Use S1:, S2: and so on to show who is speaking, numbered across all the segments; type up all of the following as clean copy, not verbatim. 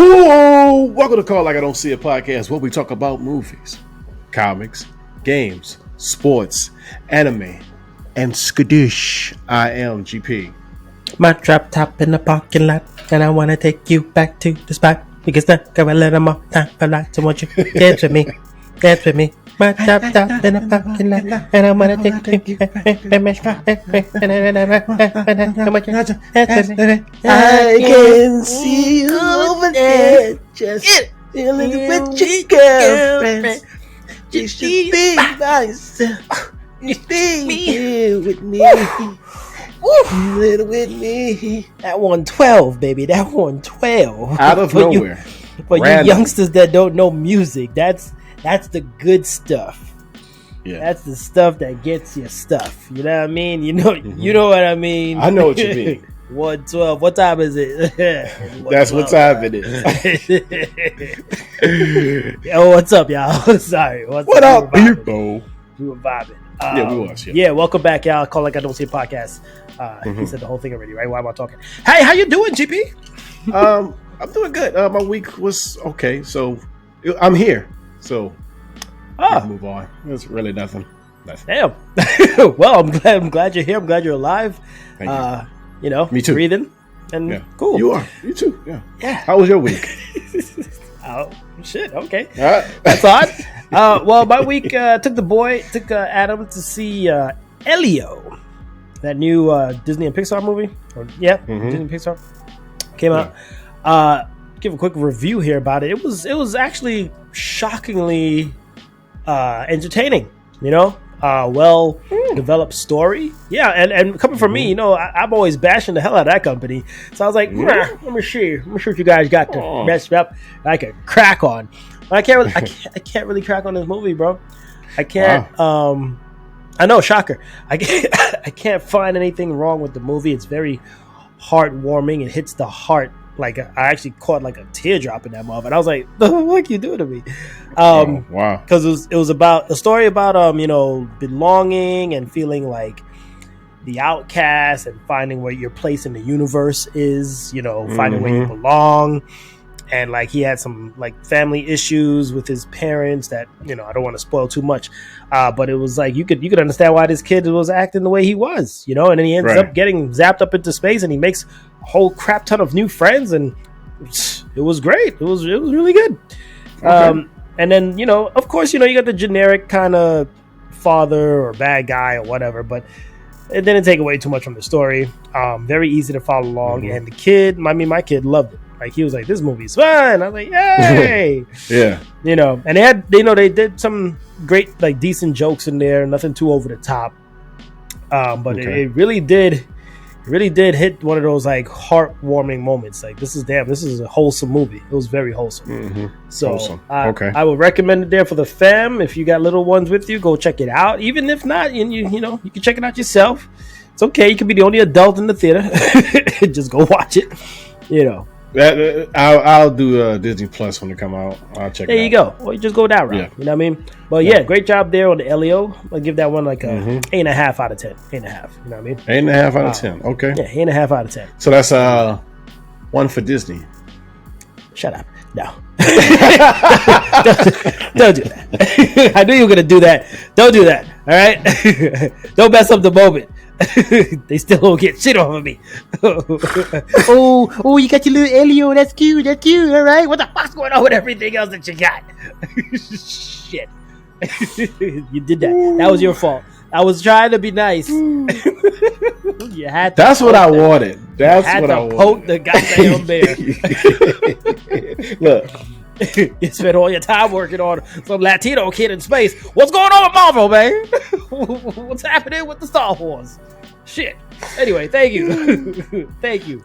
S1: Oh, welcome to Call Like I Don't See It podcast, where we talk about movies, comics, games, sports, anime, and skadoosh. I am GP.
S2: My drop top in the parking lot, and I want to take you back to the spot because now got a little more time for life. So won't you dance with me? Dance with me. My drop top in the parking lot, and I want to take you back to the spot.
S1: I can see you over there, just feeling with your girlfriend. You should be by yourself. You be here with me. A little with me.
S2: That 112, baby. That 112.
S1: Out of nowhere.
S2: For you youngsters that don't know music, that's the good stuff. Yeah. That's the stuff that gets your stuff. You know what I mean? You know what I mean?
S1: I know what you mean.
S2: 112. What time is it?
S1: That's what time it is.
S2: Yo, what's up, y'all? Sorry.
S1: What up, people?
S2: We were vibing.
S1: Yeah, we was.
S2: Yeah, welcome back, y'all. Call Like I Don't See It podcast. He said the whole thing already, right? Why am I talking? Hey, how you doing, GP?
S1: I'm doing good. My week was okay, so I'm here. So move on. It's really nothing.
S2: Damn. Well, I'm glad you're here. I'm glad you're alive.
S1: Thank you.
S2: Me too. Breathing and cool.
S1: You are. You too. Yeah.
S2: Yeah.
S1: How was your week?
S2: Oh shit. Okay. That's odd. Well, my week took Adam to see Elio, that new Disney and Pixar movie. Disney and Pixar came out. Give a quick review here about it. It was actually shockingly entertaining. Well developed story. Yeah, and coming from me, I'm always bashing the hell out of that company. So I was like, let me see what you guys got to mess up. I can crack on. But I can't really crack on this movie, bro. I can't. Wow. I know, shocker. I can't find anything wrong with the movie. It's very heartwarming. It hits the heart. Like I actually caught like a teardrop in that moment. And I was like, "The fuck you doing to me?"
S1: Wow.
S2: Because it was about a story about belonging and feeling like the outcast and finding where your place in the universe is. Finding where you belong. And like he had some like family issues with his parents that I don't want to spoil too much, but it was like you could understand why this kid was acting the way he was, and then he ends up getting zapped up into space and he makes a whole crap ton of new friends and it was great. It was really good. Okay. And then of course you got the generic kind of father or bad guy or whatever, but it didn't take away too much from the story. Very easy to follow along, and the kid, my kid loved it. Like he was like, "This movie's fun." I was like, "Yay!"
S1: Yeah,
S2: and they had, they did some great, like, decent jokes in there, nothing too over the top. But it really did hit one of those like heartwarming moments. Like this is a wholesome movie. It was very wholesome. So
S1: wholesome.
S2: I would recommend it there for the fam. If you got little ones with you, go check it out. Even if not, you can check it out yourself. It's okay. You can be the only adult in the theater. Just go watch it.
S1: I'll do Disney Plus when it come out. I'll check it out.
S2: There you go. Or you just go that route. Yeah. You know what I mean? But yeah, great job there on the Elio. I'll give that one like a 8.5 out of 10. 8.5. You know what I mean?
S1: 8.5 out of 10. Okay.
S2: Yeah, 8.5 out of 10.
S1: So that's one for Disney.
S2: Shut up. No. don't do that. I knew you were gonna do that. Don't do that. All right? Don't mess up the moment. They still don't get shit off of me. oh, you got your little Elio. That's cute. All right. What the fuck's going on with everything else that you got? Shit. You did that. That was your fault. I was trying to be nice. You had to.
S1: That's what I wanted. That's what I wanted.
S2: Poke the goddamn bear.
S1: Look.
S2: You spent all your time working on some Latino kid in space. What's going on with Marvel, man? What's happening with the Star Wars? Shit. Anyway, thank you. Thank you.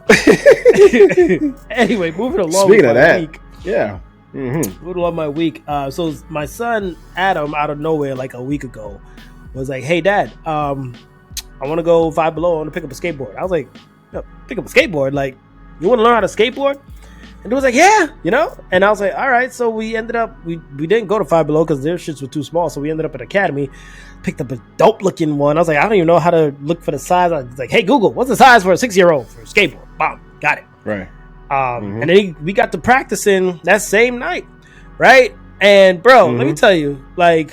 S2: Anyway, moving along.
S1: Speaking of that, week. Yeah.
S2: Moving along my week. So my son Adam, out of nowhere, like a week ago, was like, "Hey, Dad, I want to go Five Below. I want to pick up a skateboard." I was like, "Pick up a skateboard? Like, you want to learn how to skateboard?" And it was like, yeah, and I was like, all right. So we ended up, we didn't go to Five Below because their shits were too small. So we ended up at Academy, picked up a dope looking one. I was like, I don't even know how to look for the size. I was like, hey, Google, what's the size for a 6-year-old for a skateboard? Bam, got it.
S1: Right.
S2: And then we got to practicing that same night, right? And bro, let me tell you, like,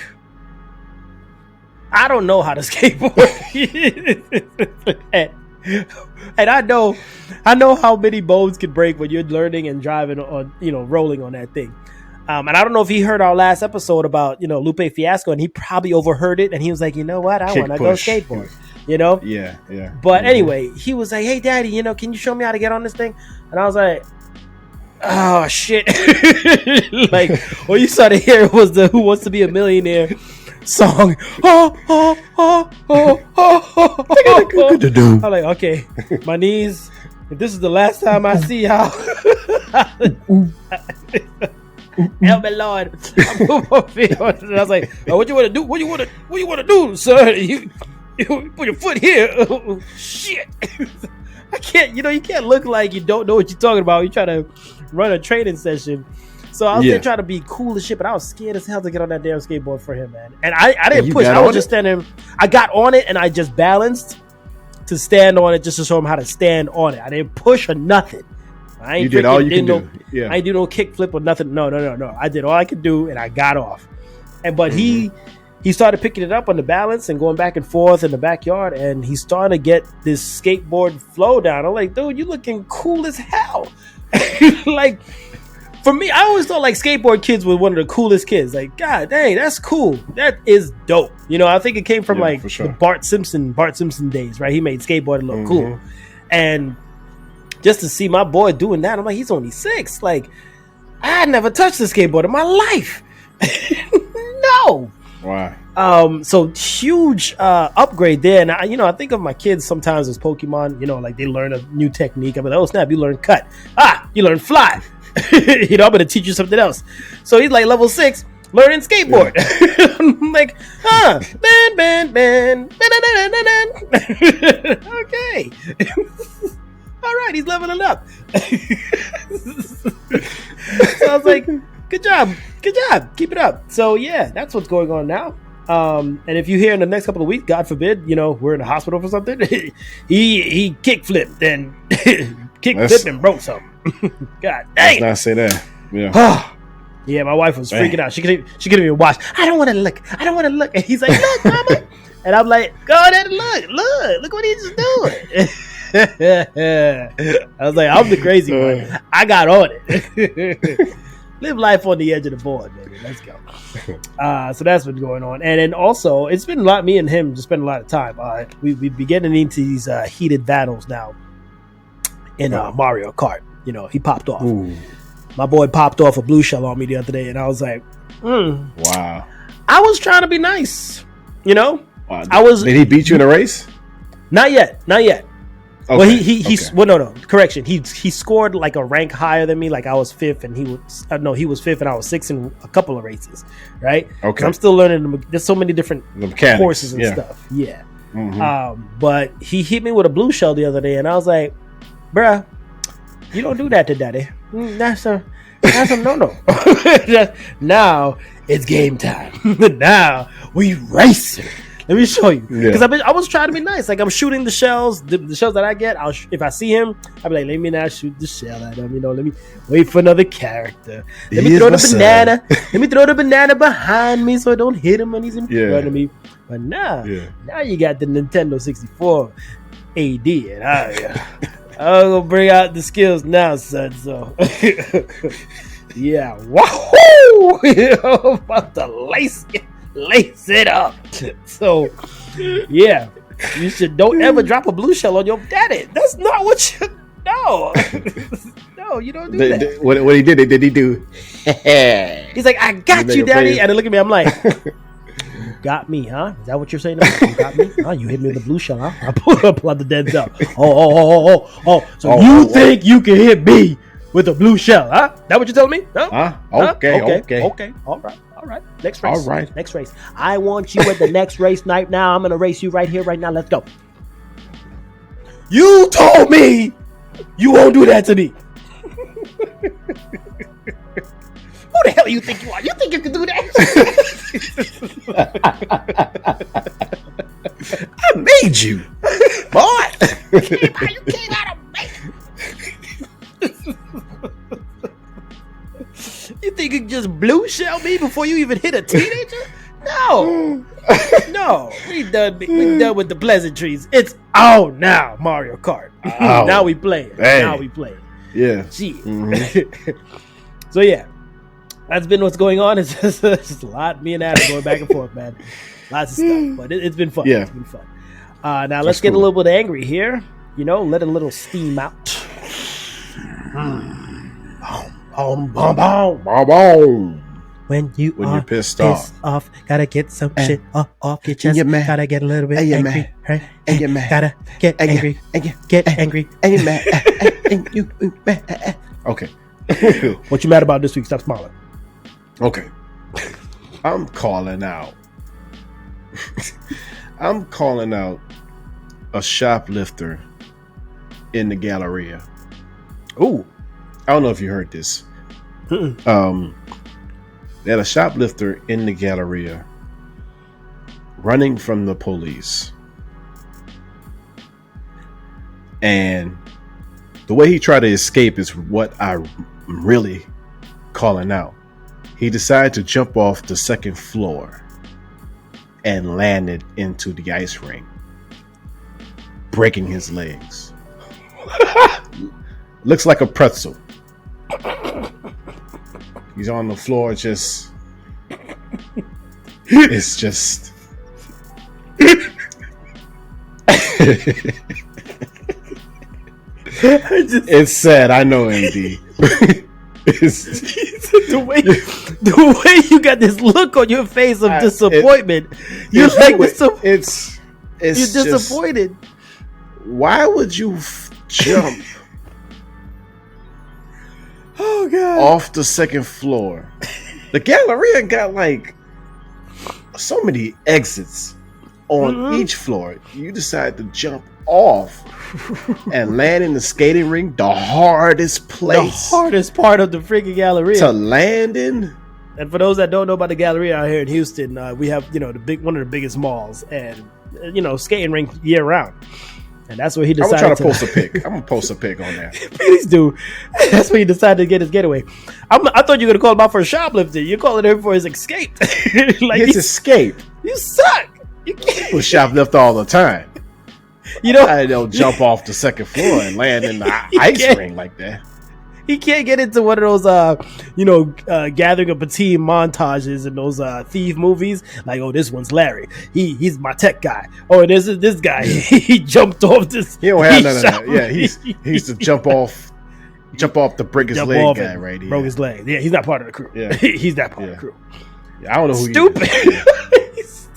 S2: I don't know how to skateboard, and I know how many bones can break when you're learning and driving on, rolling on that thing. And I don't know if he heard our last episode about, Lupe Fiasco, and he probably overheard it, and he was like, you know what, I want to go skateboard,
S3: Yeah.
S2: But anyway, he was like, hey, Daddy, can you show me how to get on this thing? And I was like, oh shit. Like, what you started hearing was the Who Wants to Be a Millionaire song. I'm like, okay, my knees, if this is the last time I see how help me, Lord. And I was like, oh, what you want to do? What you want to do, sir? You put your foot here. Oh, shit. I can't, you can't look like you don't know what you're talking about. You try to run a training session. So I was there trying to be cool as shit, but I was scared as hell to get on that damn skateboard for him, man. And I didn't push. I was just standing. I got on it and I just balanced to stand on it just to show him how to stand on it. I didn't push or nothing. I ain't
S3: did all you can do. Yeah.
S2: I ain't do no kick flip or nothing. No. I did all I could do and I got off. But he started picking it up on the balance and going back and forth in the backyard, and he's starting to get this skateboard flow down. I'm like, dude, you looking cool as hell. Like, for me, I always thought like skateboard kids were one of the coolest kids. Like, God dang, that's cool. That is dope. I think it came from the Bart Simpson days, right? He made skateboarding look cool. And just to see my boy doing that, I'm like, he's only 6. Like, I never touched a skateboard in my life. No.
S3: Wow.
S2: So huge upgrade there. And I think of my kids sometimes as Pokemon, like they learn a new technique. I'm like, oh snap, you learn cut. You learn fly. I'm gonna teach you something else. So he's like level 6, learning skateboard. Yeah. I'm like, man. Okay. All right, he's leveling up. So I was like, good job, keep it up. So yeah, that's what's going on now. And if you hear in the next couple of weeks, God forbid, we're in the hospital for something, he kick flipped and flipped and broke something. God dang.
S3: Let's not say that. Yeah.
S2: Yeah, my wife was freaking out. She couldn't even watch. I don't want to look. And he's like, look, mama. And I'm like, go ahead and look what he's doing. I was like, I'm the crazy one. I got on it. Live life on the edge of the board, baby. Let's go. So that's been going on. And then also, it's been a lot, me and him just spend a lot of time. We've been getting into these heated battles now in Mario Kart. He popped off. Ooh. My boy popped off a blue shell on me the other day, and I was like,
S3: wow.
S2: I was trying to be nice, Wow.
S3: Did he beat you in a race?
S2: Not yet. Okay. Well, he no. Correction. He scored like a rank higher than me. Like I was 5th, and he was he was 5th, and I was 6th in a couple of races, right? Okay. I'm still learning. There's so many different courses and stuff. Yeah. Mm-hmm. But he hit me with a blue shell the other day, and I was like, bruh, you don't do that to daddy. That's a no. Now it's game time. Now we racing. Let me show you. Because I was trying to be nice. Like I'm shooting the shells. The shells that I get, if I see him, I'll be like, let me not shoot the shell at him. Let me wait for another character. Let me throw the banana. Let me throw the banana behind me so I don't hit him when he's in front of me. But now you got the Nintendo 64 AD, and I'm gonna bring out the skills now, son. So yeah, wahoo! I'm about to lace it up. So yeah, you don't ever drop a blue shell on your daddy. That's not what you no, you don't do that.
S3: What he did he do?
S2: He's like, I got you, daddy. And then look at me, I'm like, got me, huh? Is that what you're saying? You got me? Huh? You hit me with the blue shell, huh? I pull out the dead cell. Oh. So you think you can hit me with a blue shell, huh? That what you're telling me? Huh? Okay. All right. Next race.
S3: All right.
S2: Next race. I want you at the next race night now. I'm going to race you right here, right now. Let's go. You told me you won't do that to me. Who the hell you think you are? You think you can do that?
S3: I made you. Boy.
S2: You came out of me. just blue shell me before you even hit a teenager? No. No. We done with the pleasantries. It's out now, Mario Kart.
S3: Ow.
S2: Now we play it.
S3: Dang.
S2: Now we play it.
S3: Yeah.
S2: Gee.
S3: Mhm.
S2: So yeah. That's been what's going on. It's just a lot. Me and Adam going back and forth, man. Lots of stuff. But it's been fun.
S3: Yeah.
S2: It's been fun. Now let's get a little bit angry here. You know, let a little steam out.
S3: Boom, boom.
S1: When you're
S3: pissed
S1: off, gotta get some shit off your chest.
S3: you're mad.
S1: Gotta get a little bit
S3: And you're
S1: angry.
S3: mad.
S1: Right?
S3: And you're mad.
S1: Gotta get
S3: And
S1: angry. Get angry.
S3: And you're mad. And you mad. Okay.
S2: What you mad about this week? Stop smiling.
S3: Okay. I'm calling out. I'm calling out a shoplifter in the Galleria.
S2: Ooh.
S3: I don't know if you heard this. They had a shoplifter in the Galleria running from the police. And the way he tried to escape is what I'm really calling out. He decided to jump off the second floor and landed into the ice ring, breaking his legs. Looks like a pretzel. He's on the floor, it's just it's sad. I know, AD.
S2: the way you got this look on your face of disappointment. You're like
S3: it's
S2: you're disappointed.
S3: Why would you jump
S2: Oh god!
S3: off the second floor? The Galleria got like so many exits on each floor. You decide to jump off and land in the skating rink, the hardest place,
S2: The hardest part of the freaking Galleria
S3: to land in.
S2: And for those that don't know about the Galleria out here in Houston, we have one of the biggest malls, and skating rink year round. And that's where he decided.
S3: I'm gonna try to post a pic. I'm gonna post a pic on that.
S2: Please do. That's where he decided to get his getaway. I thought you were gonna call him out for a shoplifting. You're calling him for his escape.
S3: His escape.
S2: You suck. You can't.
S3: People shoplift all the time. I don't jump off the second floor and land in the ice ring like that.
S2: He can't get into one of those, gathering up a team montages and those thief movies. Like, oh, this one's Larry. He's my tech guy. Oh, this guy. He jumped off this.
S3: He don't have none of that. Yeah, he's the jump off the break his leg guy right here.
S2: Broke his leg. Yeah, he's not part of the crew.
S3: Yeah,
S2: he's not part of the crew.
S3: Yeah, I don't know who
S2: Stupid.
S3: he is.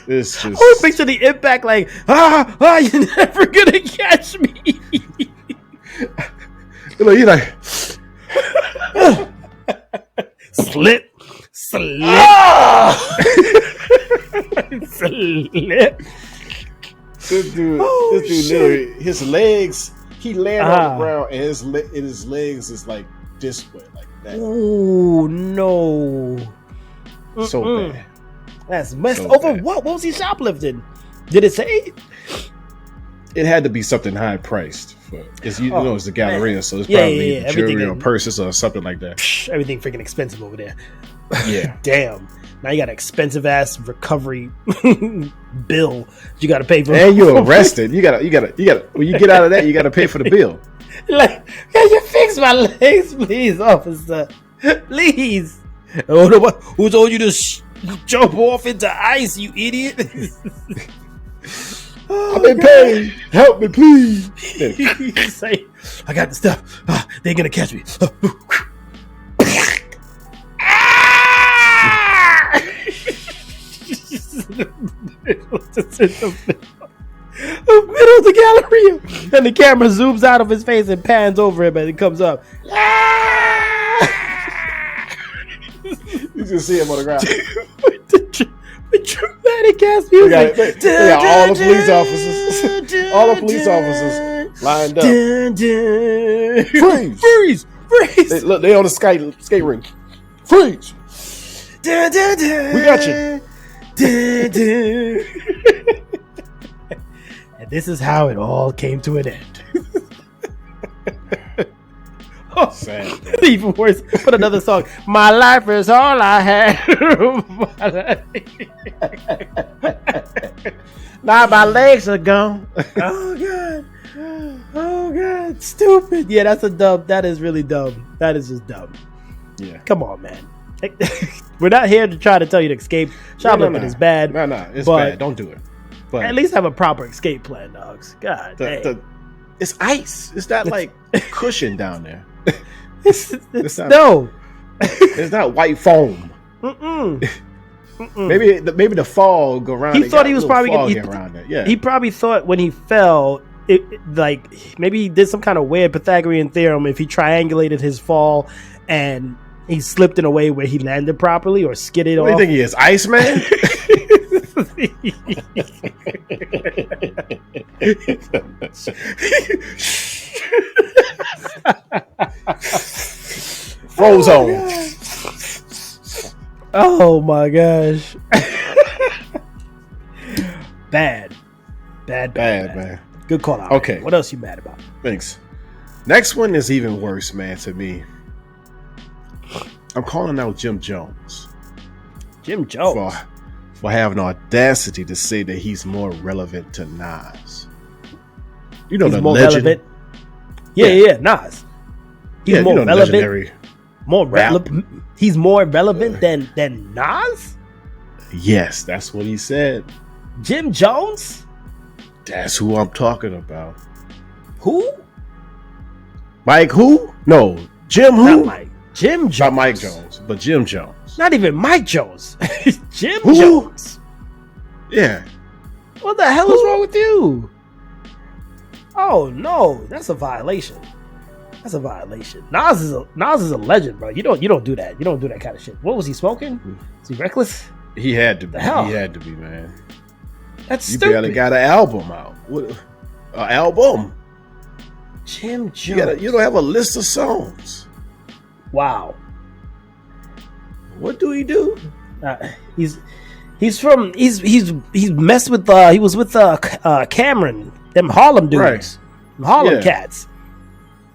S3: It's just.
S2: I picture the impact like, you're never gonna catch me.
S3: He's like,
S2: slip. Slip.
S3: This dude literally, his legs, he landed on the ground and his legs is like this way, like that.
S2: Oh no.
S3: So bad.
S2: That's messed
S3: So
S2: over.
S3: bad.
S2: What was he shoplifting? Did it say?
S3: It had to be something high priced. It's the Galleria, so it's probably jewelry or purses or something like that.
S2: Everything freaking expensive over there.
S3: Yeah.
S2: Damn. Now you got an expensive ass recovery bill you got to pay for.
S3: And you're arrested. You gotta. When you get out of that, you gotta pay for the bill.
S2: Like, can you fix my legs, please, officer? Please. Oh, no, who told you to jump off into ice, you idiot?
S3: I'm in pain. Help me, please.
S2: Say, I got the stuff. They're gonna catch me. The middle of the Galleria, and the camera zooms out of his face and pans over him, and it comes up.
S3: You just see him on the ground.
S2: With dramatic ass music.
S3: They got all the police officers lined up. Freeze! They on the skate rink. Freeze! We got you.
S2: And this is how it all came to an end.
S3: Sad.
S2: Even worse. Put another song. My life is all I had. Now my legs are gone. Oh god. Oh god. Stupid. Yeah, that's a dumb. That is really dumb. That is just dumb.
S3: Yeah.
S2: Come on, man. We're not here to try to tell you to escape. Shoplifting is bad.
S3: No, it's bad. Don't do it. But
S2: at least have a proper escape plan, dogs. God dang.
S3: It's ice. It's not like cushion down there.
S2: It's
S3: not white foam. Maybe the fog around.
S2: He thought he was probably going to
S3: around it. Yeah.
S2: He probably thought when he fell, like maybe he did some kind of weird Pythagorean theorem. If he triangulated his fall and he slipped in a way where he landed properly or skidded off.
S3: What do you think he is, Iceman? Frozone.
S2: Oh my gosh. Bad, man. Good call out.
S3: Okay.
S2: Man. What else you mad about?
S3: Thanks. Next one is even worse, man, to me. I'm calling out Jim Jones.
S2: Jim Jones.
S3: For having the audacity to say that he's more relevant to Nas. You know, he's the more legend.
S2: Relevant. Yeah, Nas. He's more relevant.
S3: Legendary
S2: more relevant. He's more relevant than Nas?
S3: Yes, that's what he said.
S2: Jim Jones?
S3: That's who I'm talking about.
S2: Who?
S3: Mike who? No. Jim who?
S2: Not Mike. Jim Jones.
S3: Not Mike Jones, but Jim Jones.
S2: Not even Mike Jones. Jim
S3: who?
S2: Jones.
S3: Yeah.
S2: What the hell is wrong with you? Oh no, that's a violation. That's a violation. Nas is a legend, bro. You don't do that. You don't do that kind of shit. What was he smoking? Is he reckless?
S3: He had to be.
S2: Hell?
S3: He had to be, man.
S2: That's
S3: you
S2: stupid.
S3: barely got an album out. What? An album?
S2: Jim Jones.
S3: You don't have a list of songs.
S2: Wow.
S3: What do he do?
S2: He's messed with. He was with Cameron, them Harlem dudes,
S3: right.
S2: Them Harlem cats.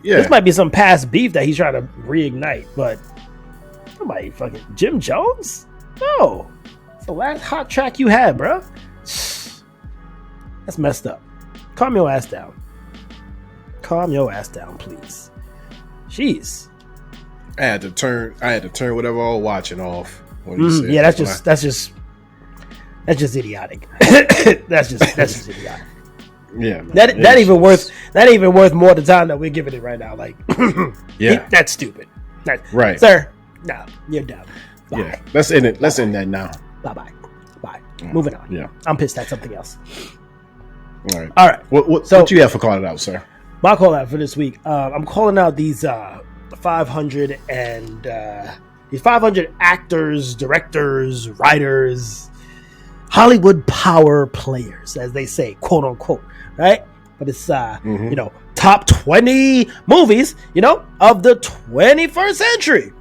S3: Yeah.
S2: This might be some past beef that he's trying to reignite, but somebody fucking Jim Jones? No. It's the last hot track you had, bro. That's messed up. Calm your ass down. Calm your ass down, please. Jeez.
S3: I had to turn whatever I was watching off.
S2: Yeah, that's just idiotic. that's just idiotic.
S3: Yeah, man.
S2: That even worth more the time that we're giving it right now. Like,
S3: yeah,
S2: that's stupid.
S3: Right,
S2: sir. No, you're dumb. Bye.
S3: Yeah, let's end it. Let's end that now.
S2: Bye. Moving on.
S3: Yeah,
S2: I'm pissed at something else.
S3: All right.
S2: What
S3: you have for calling out, sir?
S2: My call out for this week. I'm calling out these 500 actors, directors, writers, Hollywood power players, as they say, quote unquote, right? But it's top 20 movies, of the 21st century.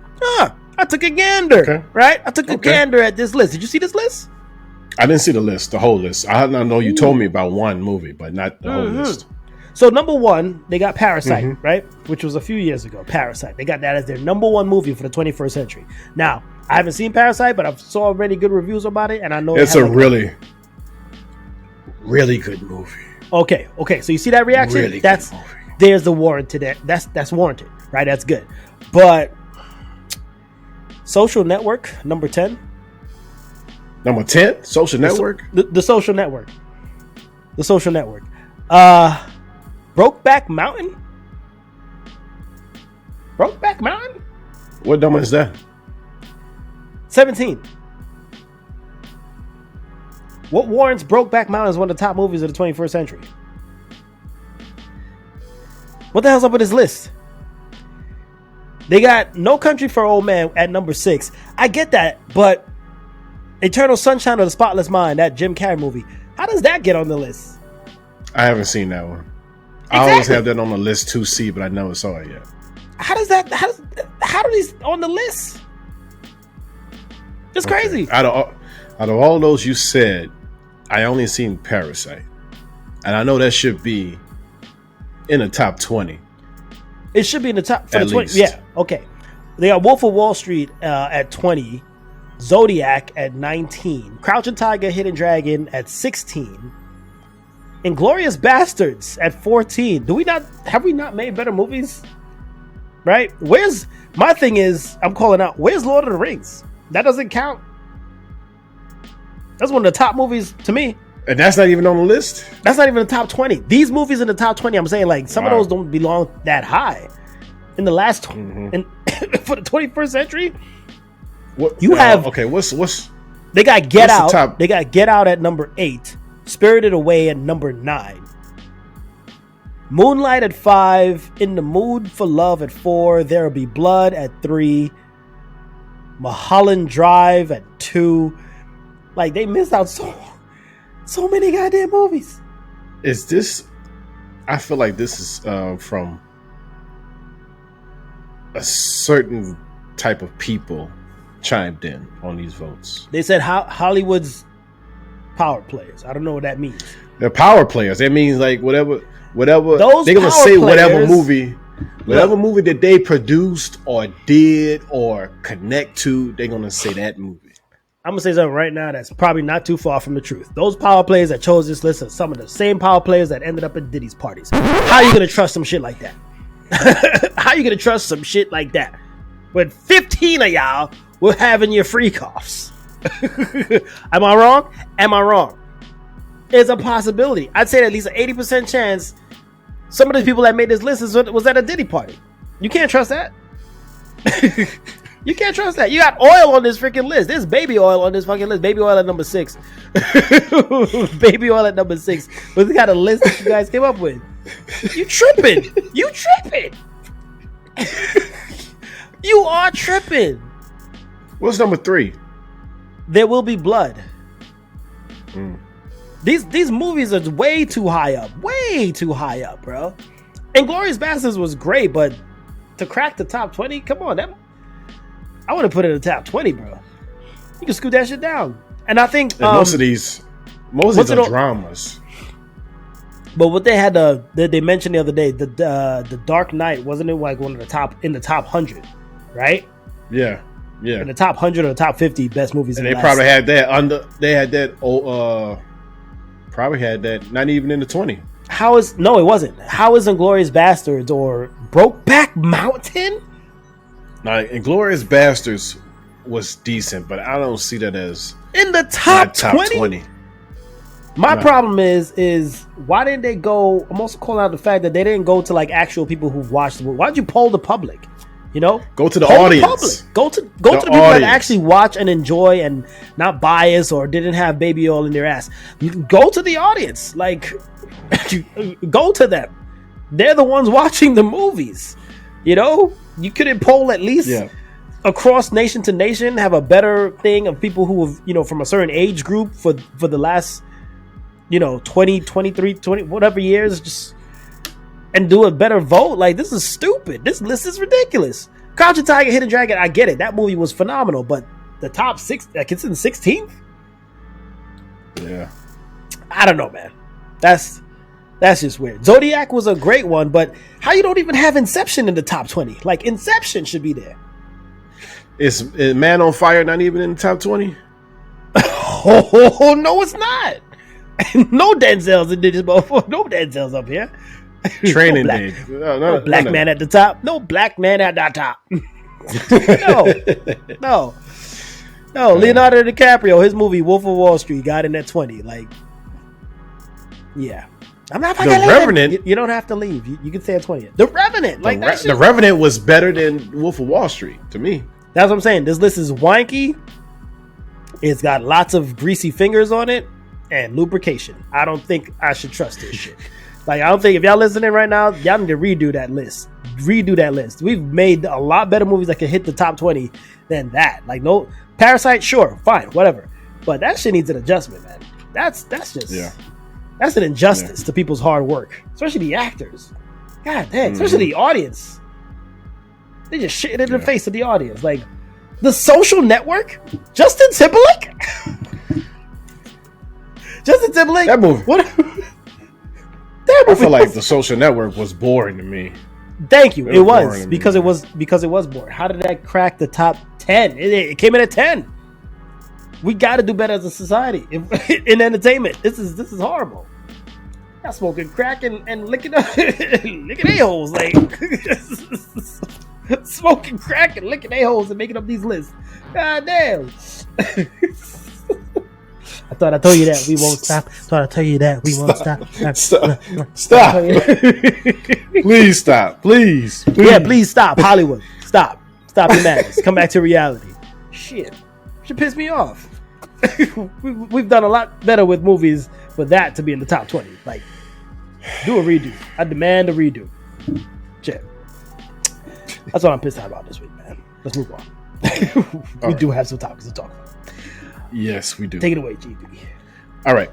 S2: I took a gander, right? I took a gander at this list. Did you see this list?
S3: I didn't see the whole list. I know you told me about one movie, but not the whole list.
S2: So number one, they got Parasite, right? Which was a few years ago. Parasite. They got that as their number one movie for the 21st century. Now, I haven't seen Parasite, but I've saw already good reviews about it, and I know
S3: it's a really, really good movie.
S2: Okay. So you see that reaction?
S3: Really
S2: there's the warrant to that. That's warranted, right? That's good. But Social Network, number 10.
S3: Number 10? Social Network?
S2: The Social Network. The Social Network. Brokeback Mountain? Brokeback Mountain?
S3: What number is that?
S2: 17. What warrants Brokeback Mountain as one of the top movies of the 21st century? What the hell's up with this list? They got No Country for Old Men at number 6. I get that, but Eternal Sunshine of the Spotless Mind, that Jim Carrey movie, how does that get on the list?
S3: I haven't seen that one.
S2: Exactly.
S3: I always have that on the list to see, but I never saw it yet.
S2: How do these on the list? It's crazy.
S3: Out of all those you said, I only seen Parasite, and I know that should be in the top 20.
S2: It should be in the top for
S3: At
S2: the 20.
S3: least.
S2: Yeah, okay. They got Wolf of Wall Street at 20, Zodiac at 19, Crouching Tiger, Hidden Dragon at 16, Inglourious Bastards at 14. Have we not made better movies? Right? My thing is, I'm calling out, where's Lord of the Rings? That doesn't count. That's one of the top movies to me.
S3: And that's not even on the list?
S2: That's not even the top 20. These movies in the top 20, I'm saying, like, some of those don't belong that high. In the last, for the 21st century,
S3: what
S2: you have...
S3: Okay, what's...
S2: They got Get Out. They got Get Out at number 8. Spirited Away at number 9. Moonlight at 5. In the Mood for Love at 4. There'll Be Blood at 3. Mulholland Drive at 2. Like, they missed out so many goddamn movies.
S3: Is this... I feel like this is from a certain type of people chimed in on these votes.
S2: They said Hollywood's power players. I don't know what that means.
S3: They're power players. That means like whatever
S2: those
S3: they're gonna say
S2: players,
S3: whatever movie that they produced or did or connect to, they're gonna say that movie.
S2: I'm gonna say something right now that's probably not too far from the truth. Those power players that chose this list are some of the same power players that ended up at Diddy's parties. How are you gonna trust some shit like that? How are you gonna trust some shit like that when 15 of y'all were having your free coughs? Am I wrong? Am I wrong? It's a possibility. I'd say at least an 80% chance some of the people that made this list was at a Diddy party. You can't trust that. You can't trust that. You got oil on this freaking list. There's baby oil on this fucking list. Baby oil at number 6. Baby oil at number 6. But we got a list that you guys came up with. You tripping. You tripping. You are tripping.
S3: What's number 3?
S2: There Will Be Blood. These movies are way too high up. Way too high up, bro. Inglourious Bastards was great, but to crack the top 20, come on. I would have put it in the top 20, bro. You can scoot that shit down. And I think...
S3: most of these are dramas.
S2: But what they had, they mentioned the other day, the Dark Knight, wasn't it like one of the top, in the top 100, right?
S3: Yeah. Yeah.
S2: In the top 100 or the top 50 best movies.
S3: And they probably had that they had that, probably had that, not even in the 20.
S2: No, it wasn't. How is Inglourious Bastards or Brokeback Mountain?
S3: Now, Inglourious Bastards was decent, but I don't see that as
S2: in the top 20. My problem is why didn't they go? I'm also calling out the fact that they didn't go to like actual people who've watched the movie. Why'd you poll the public? You know,
S3: go to the audience.
S2: Go to the people that actually watch and enjoy and not bias or didn't have baby oil in their ass. You go to the audience, like go to them. They're the ones watching the movies. You know, you couldn't poll at least across nation to nation, have a better thing of people who have, you know, from a certain age group for the last, you know, 20, 23, 20, whatever years, just and do a better vote. Like, this is stupid. This list is ridiculous. Crouching Tiger, Hidden Dragon, I get it. That movie was phenomenal, but the top 6, like, it's in 16th?
S3: Yeah. I
S2: don't know, man. That's just weird. Zodiac was a great one, but how you don't even have Inception in the top 20? Like, Inception should be there.
S3: Is Man on Fire not even in the top 20?
S2: Oh, no, it's not. No Denzel's in this motherfucker. No Denzel's up here.
S3: Training
S2: no
S3: Day.
S2: No black man at the top. No black man at the top. No. Leonardo DiCaprio, his movie Wolf of Wall Street got in at 20. Like, yeah. I'm not fucking leaving. Revenant. You don't have to leave. You can stay at 20. The Revenant. Like,
S3: the Revenant was better than Wolf of Wall Street to me.
S2: That's what I'm saying. This list is wanky. It's got lots of greasy fingers on it and lubrication. I don't think I should trust this shit. Like, I don't think if y'all listening right now, y'all need to redo that list. We've made a lot better movies that can hit the top 20 than that. Like, no Parasite, sure, fine, whatever. But that shit needs an adjustment, man. That's just that's an injustice to people's hard work, especially the actors. God damn, especially the audience. They just shit in the face of the audience. Like, The Social Network, Justin Timberlake. Justin Timberlake.
S3: That movie.
S2: What?
S3: I feel like The Social Network was boring to me.
S2: Thank you. It was because it was boring. How did that crack the top 10? It came in at 10. We got to do better as a society in entertainment. This is horrible. Y'all smoking crack and licking a-holes like smoking crack and licking a-holes and making up these lists. God damn. I thought I told you that we won't stop.
S3: Stop. Please stop. Please.
S2: Yeah, please stop. Hollywood. Stop your madness. Come back to reality. Shit. Should piss me off. We've done a lot better with movies for that to be in the top 20. Like, do a redo. I demand a redo. Shit. That's what I'm pissed about this week, man. Let's move on. We do have some topics to talk about.
S3: Yes, we do.
S2: Take it away, GB.
S3: All right.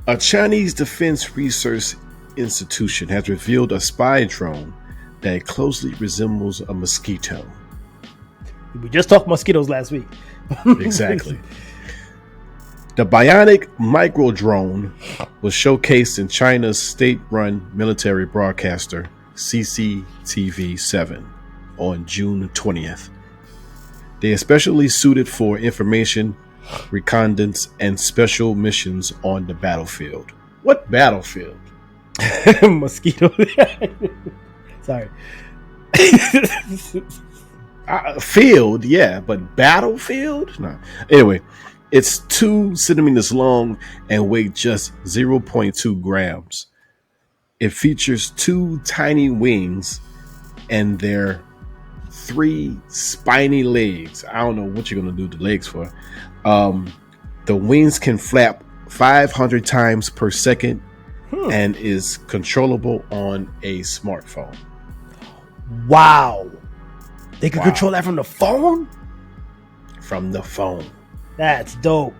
S3: A Chinese defense research institution has revealed a spy drone that closely resembles a mosquito.
S2: We just talked mosquitoes last week.
S3: Exactly. The bionic micro drone was showcased in China's state-run military broadcaster CCTV-7 on June 20th. They are especially suited for information, reconnaissance, and special missions on the battlefield. What battlefield?
S2: Mosquito. Sorry.
S3: Field, yeah, but battlefield? No. Anyway, it's 2 centimeters long and weighs just 0.2 grams. It features 2 tiny wings and their 3 spiny legs. I don't know what you're going to do the legs for. The wings can flap 500 times per second and is controllable on a smartphone.
S2: Wow. They can control that from the phone?
S3: From the phone.
S2: That's dope.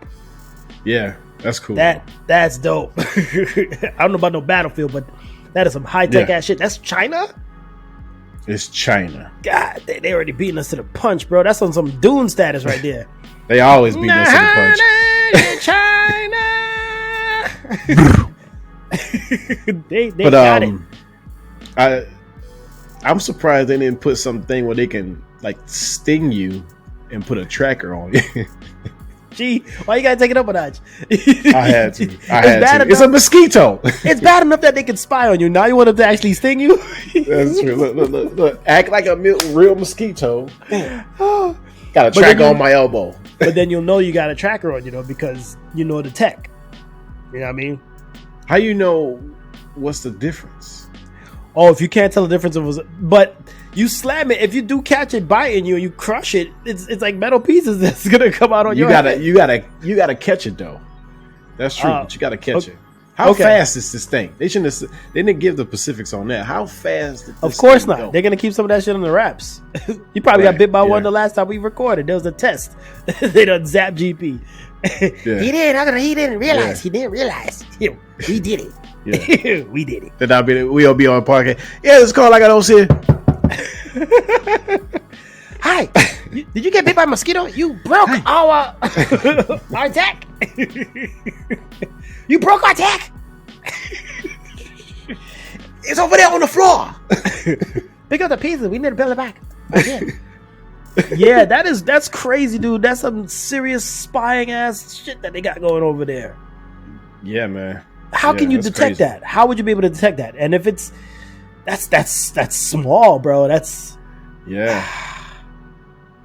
S3: Yeah, that's cool.
S2: That's dope. I don't know about no battlefield, but that is some high-tech ass shit. That's China?
S3: It's China.
S2: God, they already beating us to the punch, bro. That's on some Dune status right there.
S3: They always beat us to the punch.
S2: China. they got it.
S3: I'm surprised they didn't put something where they can like sting you and put a tracker on you.
S2: Gee, why you gotta take it up a notch?
S3: I had to. It's a mosquito.
S2: It's bad enough that they can spy on you. Now you want them to actually sting you?
S3: That's true. Look. Act like a real mosquito. Got a tracker on my elbow.
S2: But then you'll know you got a tracker on, because you know the tech. You know what I mean?
S3: How you know what's the difference?
S2: Oh, if you can't tell the difference, but you slam it. If you do catch it biting you and you crush it, it's like metal pieces that's gonna come out on your head.
S3: You gotta catch it though. That's true, but you gotta catch it. How fast is this thing? They didn't give the specifics on that. How fast?
S2: Of course not. Go? They're gonna keep some of that shit on the wraps. You probably got bit by one the last time we recorded. There was a test. They done zap GP. He didn't realize. He didn't realize. We did it. Yeah. We did it.
S3: Then we'll be on podcast. Yeah, it's called like I don't see it.
S2: Hi. Did you get bit by a mosquito? You broke our deck. You broke our deck. It's over there on the floor. Pick up the pieces. We need to build it back. Yeah, that's crazy, dude. That's some serious spying ass shit that they got going over there.
S3: Yeah, man.
S2: How can you detect that? How would you be able to detect that? And if it's that's small, bro. That's
S3: and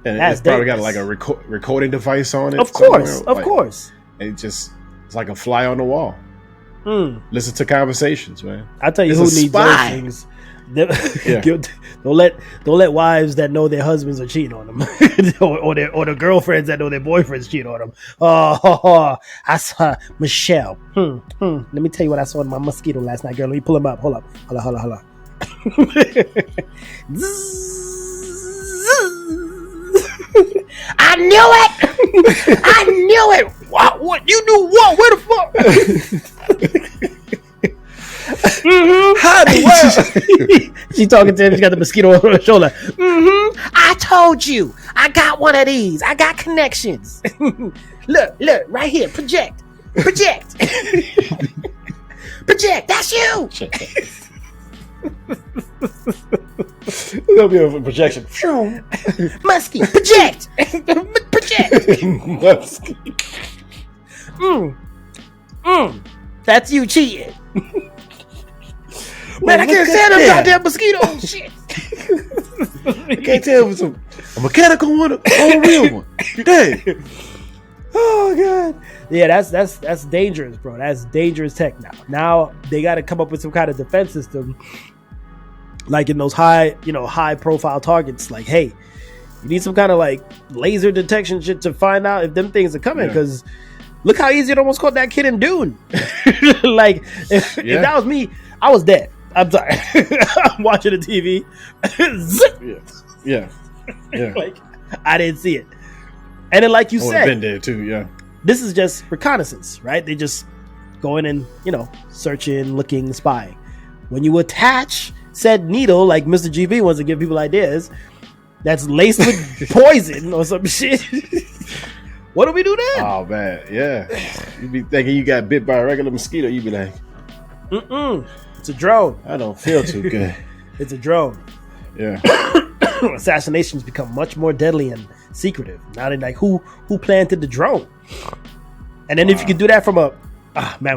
S3: it's probably got like a recording device on it.
S2: Of course.
S3: And it's like a fly on the wall. Listen to conversations, man.
S2: I tell you who needs those things. Don't let wives that know their husbands are cheating on them, or their girlfriends that know their boyfriends cheat on them. I saw Michelle. Let me tell you what I saw in my mosquito last night, girl. Let me pull him up. Hold up. I knew it. What? You knew what? Where the fuck? How the world? She talking to him. She got the mosquito on her shoulder. I told you. I got one of these. I got connections. Look, right here. Project. Project. That's you.
S3: There'll be a projection.
S2: Musky, project! Project!
S3: Musky.
S2: That's you cheating. Man, I can't stand them goddamn mosquitoes. Shit.
S3: I can't tell if it's a mechanical one or a real one. Dang.
S2: Oh god. Yeah, that's dangerous, bro. That's dangerous tech now. Now they got to come up with some kind of defense system, like in those high profile targets. Like, hey, you need some kind of like laser detection shit to find out if them things are coming. Because look how easy it almost caught that kid in Dune. Like, if that was me, I was dead. I'm sorry. I'm watching the TV.
S3: Yeah.
S2: Like, I didn't see it. And then, like you said,
S3: been there too. Yeah.
S2: This is just reconnaissance, right? They just going and searching, looking, spying. When you attach said needle, like Mr. GB wants to give people ideas, that's laced with poison or some shit. What do we do then?
S3: Oh man, yeah. You be thinking you got bit by a regular mosquito. You be like,
S2: It's a drone.
S3: I don't feel too good.
S2: It's a drone.
S3: Yeah.
S2: Assassinations become much more deadly and secretive. Now they're like, who planted the drone? And then if you could do that from a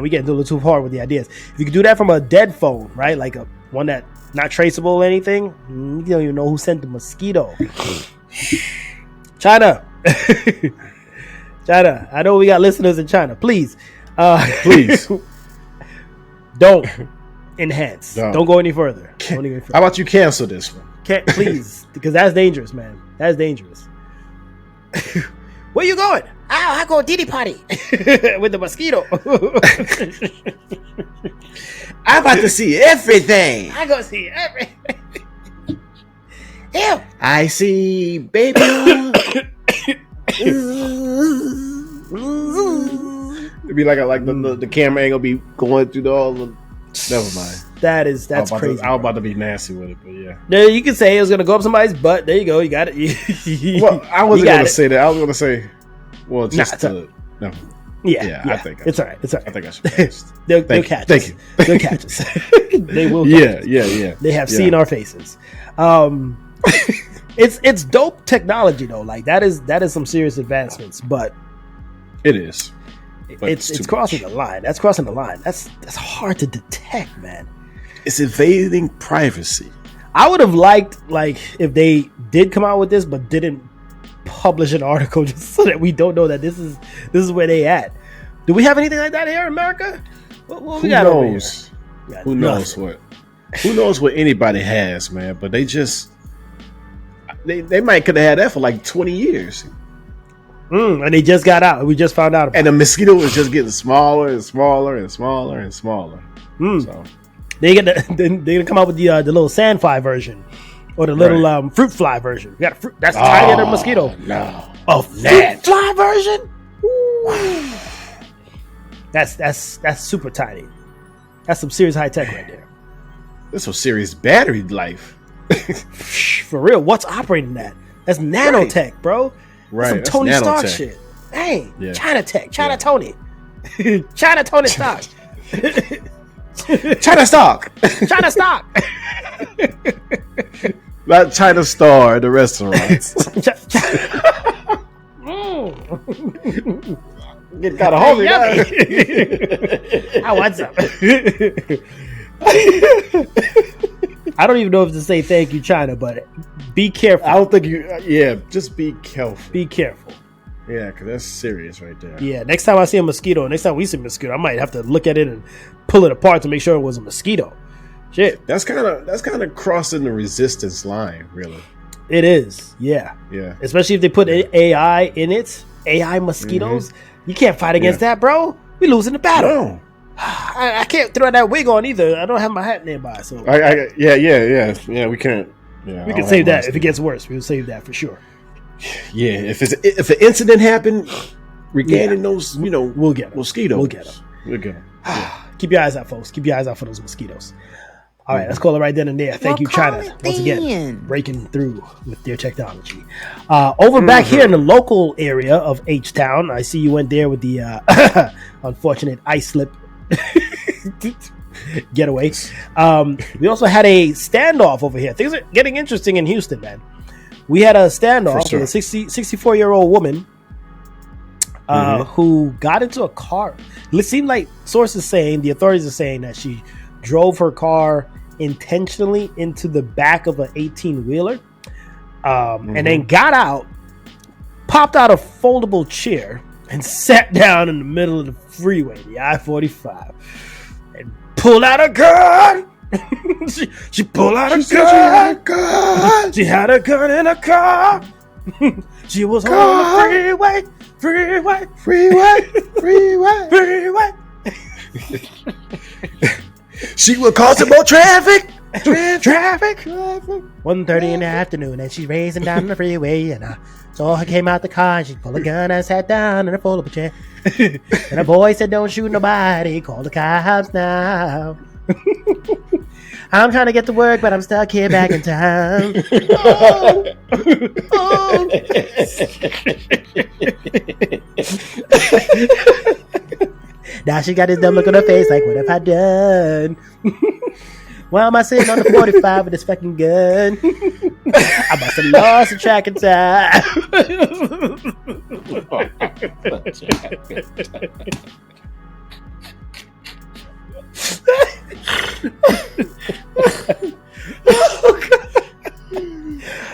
S2: we getting a little too hard with the ideas. If you could do that from a dead phone, right? Like a one that not traceable or anything, you don't even know who sent the mosquito. China. China. I know we got listeners in China. Please.
S3: Please.
S2: Don't enhance. Don't go any further. How
S3: about you cancel this one?
S2: Can't, please, because that's dangerous, man. That's dangerous. Where you going? I go diddy potty with the mosquito.
S1: I'm about to see everything.
S2: I go see everything. Ew.
S1: I see baby.
S3: It'd be like the camera angle be going through all the. Never mind.
S2: That's crazy.
S3: I was about to be nasty with it, but yeah.
S2: No, you can say it was gonna go up somebody's butt. There you go. You got it.
S3: Well, I wasn't gonna say that. I was gonna say, well, just no.
S2: Yeah,
S3: I think
S2: it's all right. It's all right.
S3: I think I should.
S2: They'll catch us.
S3: Thank you.
S2: They'll catch us. They will.
S3: Yeah.
S2: They have seen our faces. It's dope technology though. Like that is some serious advancements, but
S3: it is. But
S2: it's crossing the line. That's crossing the line. That's hard to detect, man.
S3: It's invading privacy.
S2: I would have liked if they did come out with this, but didn't publish an article just so that we don't know that this is where they at. Do we have anything like that here in America? What we got over here?
S3: Who knows what? Who knows what anybody has, man? But they might could have had that for like 20 years.
S2: And they just got out. We just found out about
S3: it. And the mosquito was just getting smaller and smaller and smaller and smaller. So
S2: they're gonna come out with the little sandfly version or the little fruit fly version. We got a fruit that's tinier than a mosquito.
S3: No,
S2: fruit fly version. Ooh. That's super tiny. That's some serious high tech right there.
S3: That's some serious battery life.
S2: For real, what's operating that? That's nanotech, bro.
S3: Right,
S2: some Tony Stark shit. Dang, China tech, China Tony, China Tony Stark,
S3: China Stark,
S2: China Stark.
S3: Not China Star, the restaurants. Get kind of hungry.
S2: I want some. I don't even know if to say thank you, China, but be careful.
S3: I don't think you. Just be careful.
S2: Be careful.
S3: Yeah, because that's serious right there.
S2: Yeah, next time I see a mosquito, next time we see a mosquito, I might have to look at it and pull it apart to make sure it was a mosquito. Shit,
S3: that's kind of crossing the resistance line, really.
S2: It is. Yeah. Especially if they put AI in it, AI mosquitos. You can't fight against that, bro. We losing the battle.
S3: No.
S2: I can't throw that wig on either. I don't have my hat nearby, so
S3: yeah. We can't. Yeah,
S2: we can save that if it gets worse. We'll save that for sure.
S3: Yeah, if an incident happened regarding those,
S2: we'll get them.
S3: Mosquitoes.
S2: We'll get them. Keep your eyes out, folks. Keep your eyes out for those mosquitoes. All right, let's call it right then and there. Thank you, China, once again, breaking through with their technology. Over back here in the local area of H-Town, I see you went there with the unfortunate ice slip. getaway. We also had a standoff over here. Things are getting interesting in Houston, man. We had a standoff with a 64-year-old woman who got into a car. It seemed like the authorities are saying that she drove her car intentionally into the back of an 18-wheeler and then got out, popped out a foldable chair, and sat down in the middle of the freeway, the I-45, and pulled out a gun. she pulled out a gun. She had a gun in a car. She was on the freeway.
S1: She was causing more traffic.
S2: 1:30 in the afternoon, and she's racing down the freeway, and I saw her came out the car, and she pulled a gun and sat down in a foldable chair. And a boy said, "Don't shoot nobody, call the cops now." I'm trying to get to work, but I'm stuck here back in town. Now she got this dumb look on her face like, what have I done? Why am I sitting on the 45 with this fucking gun? I must have lost the track of time.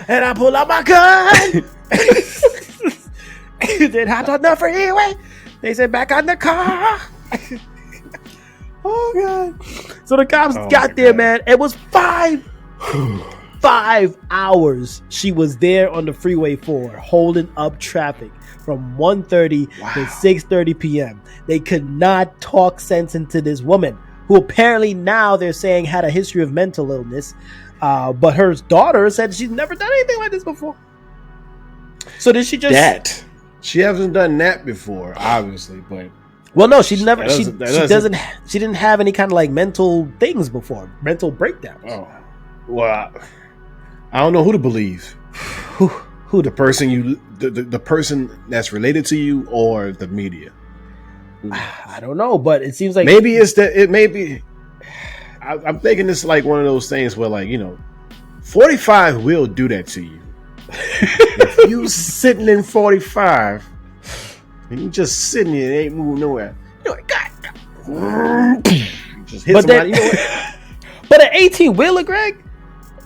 S2: And I pull out my gun. Then hopped on the freeway. They said, back on the car. Oh, God. So the cops got there, man. It was 5 hours she was there on the freeway for, holding up traffic from 1:30 to 6:30 p.m. They could not talk sense into this woman, who apparently now they're saying had a history of mental illness. But her daughter said she's never done anything like this before. So did she just...
S3: That. She hasn't done that before, obviously, but...
S2: Well, no, she never. She didn't have any kind of like mental things before, mental breakdowns.
S3: Oh, well, I don't know who to believe.
S2: Who
S3: the person the person that's related to you, or the media?
S2: I don't know, but it seems like
S3: maybe it's that. It may be. I'm thinking it's like one of those things where, like, 45 will do that to you. If you sitting in 45. And you just sitting there, ain't moving nowhere. God. Just hit somebody.
S2: But an 18-wheeler, Greg,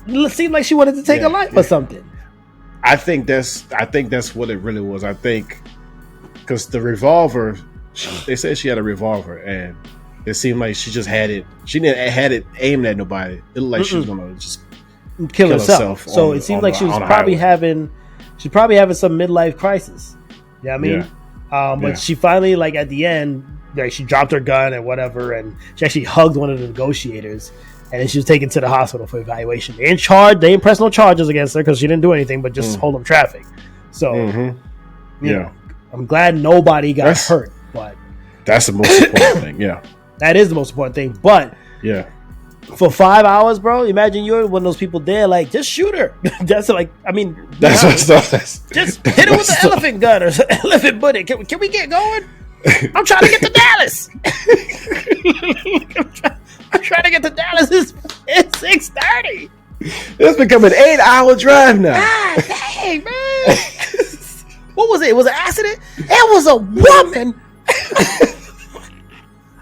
S2: it seemed like she wanted to take a life or something.
S3: I think that's what it really was. I think because the revolver, they said she had a revolver, and it seemed like she just had it. She didn't had it aimed at nobody. It looked like she was gonna just
S2: kill herself. So it seemed like she was probably having some midlife crisis. You know what I mean? But she finally, like, at the end, like, she dropped her gun and whatever, and she actually hugged one of the negotiators, and then she was taken to the hospital for evaluation. They didn't press no charges against her because she didn't do anything but just hold up traffic. So, I'm glad nobody got hurt. But
S3: that's the most important thing. Yeah,
S2: that is the most important thing. But for 5 hours, bro, imagine you're one of those people there, like, just shoot her. That's like, I mean, just hit her with the elephant gun or elephant buddy. Can we get going? I'm trying to get to Dallas. I'm trying to get to Dallas. It's 6:30.
S3: It's become an 8-hour drive now.
S2: God dang, man. What was it? It was an accident? It was a woman.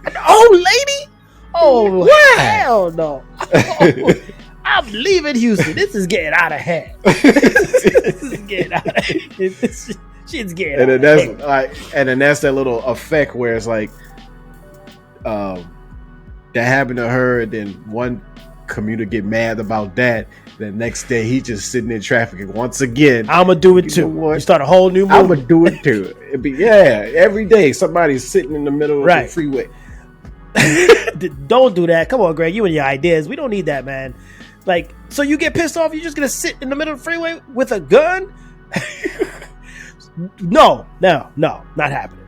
S2: An old lady? Oh, what? Hell no. I'm leaving Houston. This is getting out of hand. This is getting out of hand. Shit's getting out of hand.
S3: And then that's that little effect where it's like, that happened to her, and then one commuter get mad about that. The next day, he just sitting in traffic, and once again,
S2: I'm going to do it too. You start a whole new movement.
S3: I'm going to do it too. It'd be, every day, somebody's sitting in the middle of the freeway.
S2: Don't do that. Come on, Greg. You and your ideas. We don't need that, man. Like, so you get pissed off, you're just gonna sit in the middle of the freeway with a gun? No, not happening.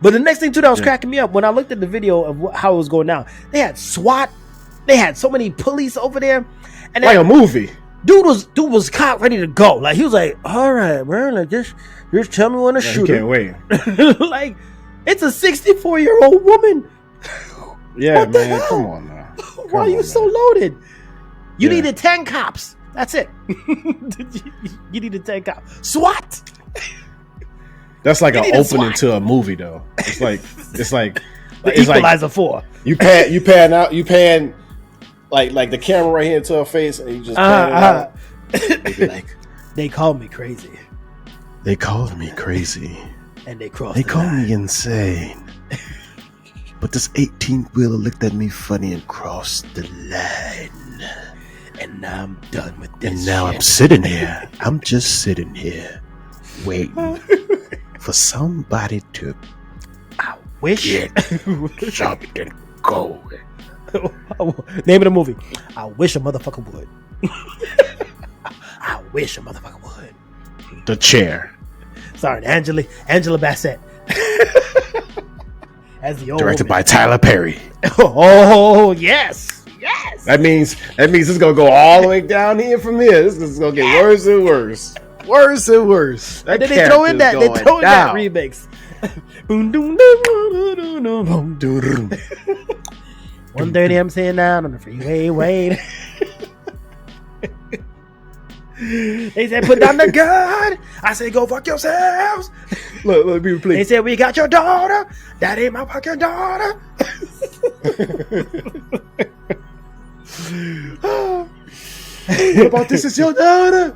S2: But the next thing too that was cracking me up, when I looked at the video of how it was going down, they had SWAT, they had so many police over there, and
S3: like a movie.
S2: Dude was caught ready to go. Like, he was like, all right, man, like, just tell me when to shoot.
S3: Can't wait.
S2: Like, it's a 64-year-old woman.
S3: Yeah, man, come on now.
S2: Why are you so loaded? You needed 10 cops. That's it. You needed 10 cops. SWAT.
S3: That's like an opening to a movie, though. It's like
S2: the Equalizer 4.
S4: You pan like the camera right here into her face, and you just pan it out.
S3: they be like,
S2: they called me crazy.
S3: They called me crazy.
S2: And they crossed.
S3: They called me insane. But this 18-wheeler looked at me funny and crossed the line.
S2: And now I'm done with this.
S3: And now I'm sitting here. I'm just sitting here, waiting for somebody to
S2: get
S3: something going.
S2: Name of the movie. I wish a motherfucker would. I wish a motherfucker would.
S3: The Chair.
S2: Sorry, Angela Bassett. As the old
S3: Directed
S2: woman.
S3: by Tyler Perry.
S2: Oh yes.
S4: That means it's gonna go all the way down here from here. This is gonna get worse and worse. Worse and worse.
S2: And then they throw in that remix. 1:30, I'm sitting down on the freeway, wait. They said, put down the gun. I said, go fuck yourselves.
S4: Look, people, please.
S2: They said, we got your daughter. That ain't my fucking daughter.
S4: What about this is your daughter?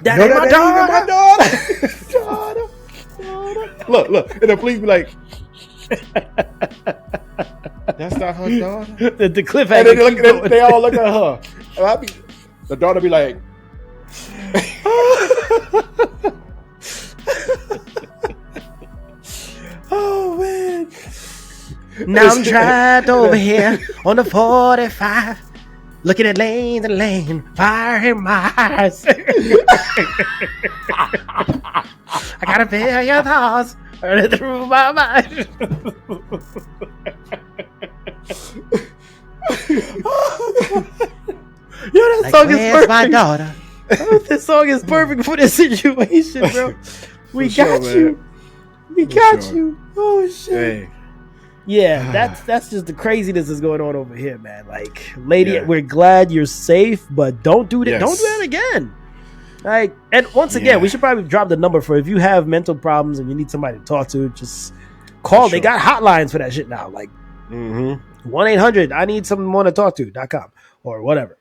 S2: That ain't my daughter.
S4: Look, and the police be like, that's not her daughter.
S2: The cliffhanger.
S4: And they all look at her. And the daughter be like,
S2: oh man. Now I'm trapped over here on the 45, looking at lane to lane, fire in my eyes. I gotta feel your thoughts running through my mind. That song is perfect. My daughter. This song is perfect for this situation, bro. We got you. We got you. Oh shit.
S4: hey.
S2: Yeah, that's just the craziness that's going on over here, man. Like, lady, we're glad you're safe, but don't do that.
S4: Yes.
S2: Don't do that again. Like, and once again, we should probably drop the number for if you have mental problems and you need somebody to talk to, just call. They got hotlines for that shit now. Like 1-800 I need someone to talk to.com or whatever.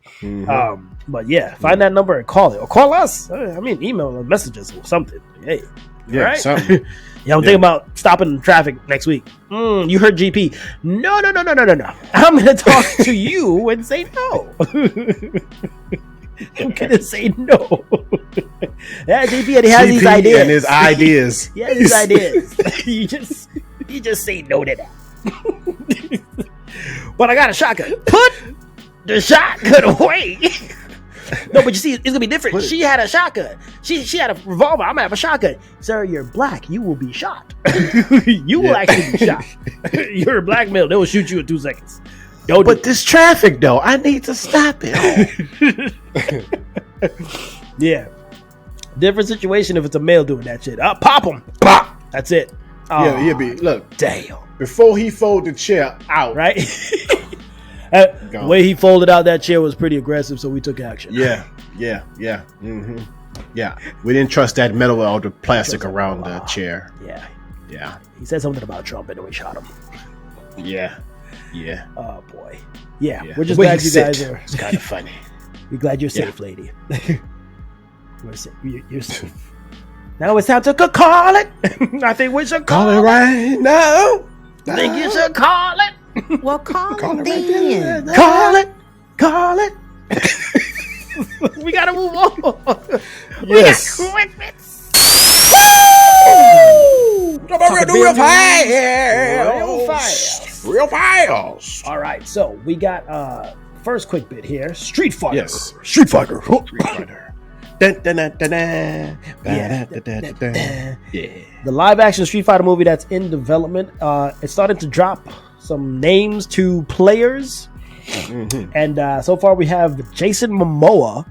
S2: But yeah, find that number and call it, or call us. I mean, email or messages or something. Hey, right?
S4: Something.
S2: Yeah, I'm thinking about stopping traffic next week. You heard GP. No. I'm going to talk to you and say no. I'm going to say no. Yeah, GP has these ideas.
S4: And his ideas.
S2: He has these ideas. you just say no to that. But I got a shotgun. Put the shotgun away. No, but you see, it's gonna be different. She had a shotgun. She had a revolver. I'm gonna have a shotgun. Sir, you're black. You will be shot. You will actually be shot. You're a black male. They will shoot you in 2 seconds.
S3: But this traffic, though, I need to stop it.
S2: Yeah, different situation if it's a male doing that shit. Pop him. Pop. That's it.
S4: He'll be look.
S2: Damn.
S4: Before he fold the chair out,
S2: right? The way he folded out that chair was pretty aggressive, so we took action.
S4: Yeah. Yeah, we didn't trust that metal or the plastic around the chair.
S2: Yeah. He said something about Trump, and then we shot him.
S4: Yeah.
S2: Oh boy. Yeah. We're just glad you guys are.
S3: It's kind of funny.
S2: We're glad you're safe, lady. We're safe. You're safe. Now it's time to call it. I think we should call it
S3: right now.
S2: I think you should call it.
S1: Well, call it then.
S2: Call it. We gotta move on.
S4: Yes.
S2: We got commitments.
S4: We're gonna do real files.
S2: All right, so we got first quick bit here. Street Fighter.
S4: Yes.
S2: Street Fighter.
S3: Yeah.
S2: The live action Street Fighter movie that's in development. It's starting to drop some names to players. And so far we have Jason Momoa.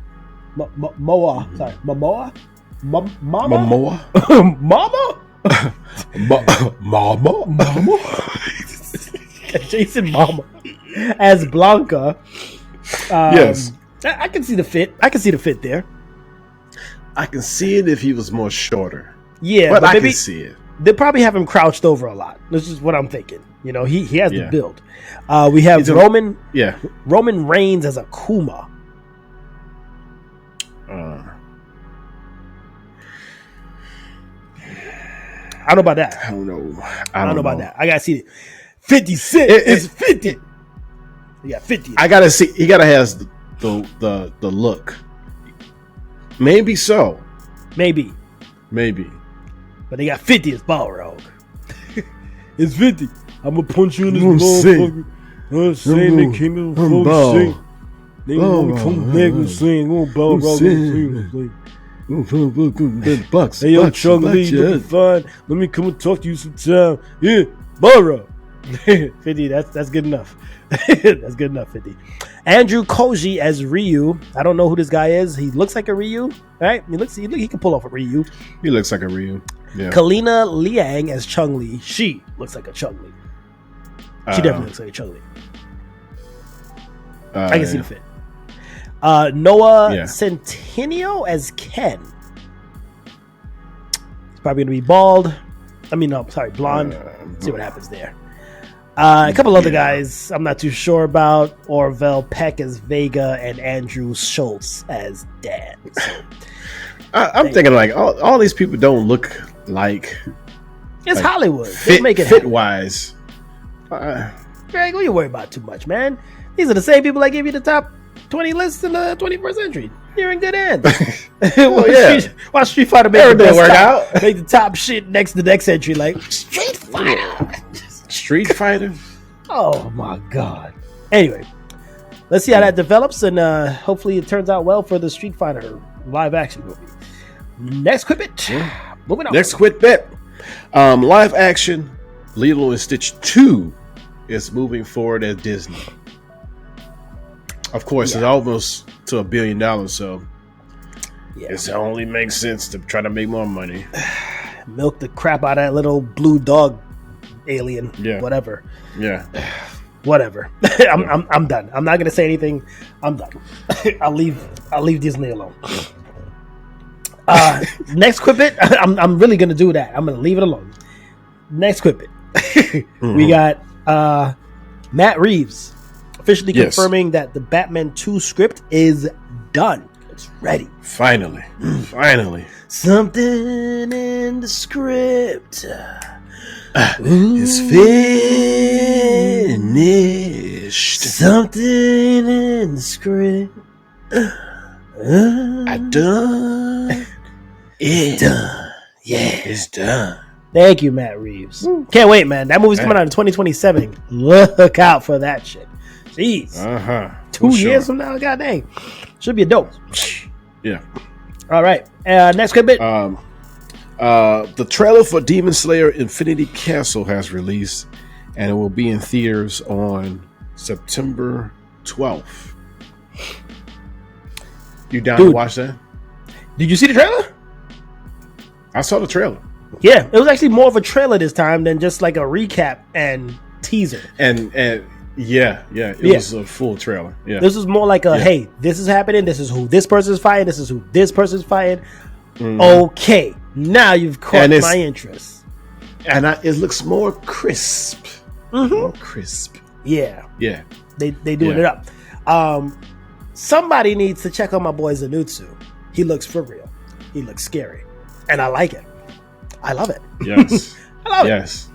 S2: Momoa. Jason Mama. as Blanca.
S3: Yes.
S2: I can see the fit. I can see the fit there.
S3: I can see it if he was more shorter.
S2: Yeah,
S3: but I
S2: maybe
S3: can see it.
S2: They'll probably have him crouched over a lot. This is what I'm thinking. You know, he has the
S3: Yeah.
S2: build. We have Roman Reigns as a Kuma. I don't know about that.
S3: I don't know.
S2: I don't know about that. I gotta see it. 56 is 50. Yeah, 50.
S3: I gotta see. He gotta have the look. Maybe so.
S2: Maybe. But they got 50 as Balrog. It's 50. I'm gonna punch you in this motherfucker. I'm saying they came in for sing. They gonna come back and sing. Gonna Balrog and sing.
S3: Bucks.
S2: Hey, yo, Chung Lee, you looking fine. Let me come and talk to you sometime. Yeah, Balrog. 50, that's good enough. That's good enough, 50. Andrew Koji as Ryu. I don't know who this guy is. He looks like a Ryu, right? He can pull off a Ryu.
S3: He looks like a Ryu. Yeah.
S2: Kalina Liang as Chung Li. She looks like a Chung Li. She definitely looks like a Chung Li. I can see the fit. Noah Centineo as Ken. He's probably going to be bald. Blonde. See what happens there. A couple other guys I'm not too sure about. Orville Peck as Vega and Andrew Schultz as Dan. So,
S3: I'm thinking like all these people don't look like.
S2: It's
S3: like
S2: Hollywood. They make it
S3: fit
S2: happen.
S3: wise.
S2: Greg, what you worry about too much, man? These are the same people that gave you the top 20 lists in the 21st century. You're in good hands. Watch Street Fighter make the top shit next to the next entry. Like Street Fighter.
S3: Street Fighter.
S2: Oh my god. Anyway, let's see how that develops, and hopefully it turns out well for the Street Fighter live action movie. Next quick bit. Moving on.
S3: Next quick bit. Live action Lilo and Stitch 2 is moving forward at Disney. Of course, it's almost to $1 billion, so it only makes sense to try to make more money.
S2: Milk the crap out of that little blue dog alien.
S3: Yeah.
S2: Whatever.
S3: Yeah.
S2: Whatever. I'm done. I'm not gonna say anything. I'm done. I'll leave Disney alone. Next quick bit. I'm really gonna do that. I'm gonna leave it alone. Next quick bit. We got Matt Reeves officially confirming that the Batman 2 script is done. It's ready.
S3: Finally.
S1: Something in the script
S3: is finished.
S1: Something in the script.
S3: I done it.
S1: Done. Yeah.
S3: It's done.
S2: Thank you, Matt Reeves. Can't wait, man. That movie's coming out in 2027. Look out for that shit. Jeez. 2 years from now, god dang. Should be a dope.
S3: Yeah.
S2: All right. Next quick bit.
S3: The trailer for Demon Slayer Infinity Castle has released, and it will be in theaters on September 12th. You down to watch that?
S2: Did you see the trailer?
S3: I saw the trailer.
S2: Yeah, it was actually more of a trailer this time than just like a recap and teaser.
S3: And it was a full trailer. Yeah,
S2: this was more like hey, this is happening. This is who this person's fighting. This is who this person's fighting. Okay, now you've caught my interest.
S3: And it looks more crisp. More crisp.
S2: Yeah. They doing it up.
S5: Somebody needs to check on my boy Zenitsu. He looks for real. He looks scary. And I like it. I love it.
S3: Yes.
S5: I love it.
S3: Yes.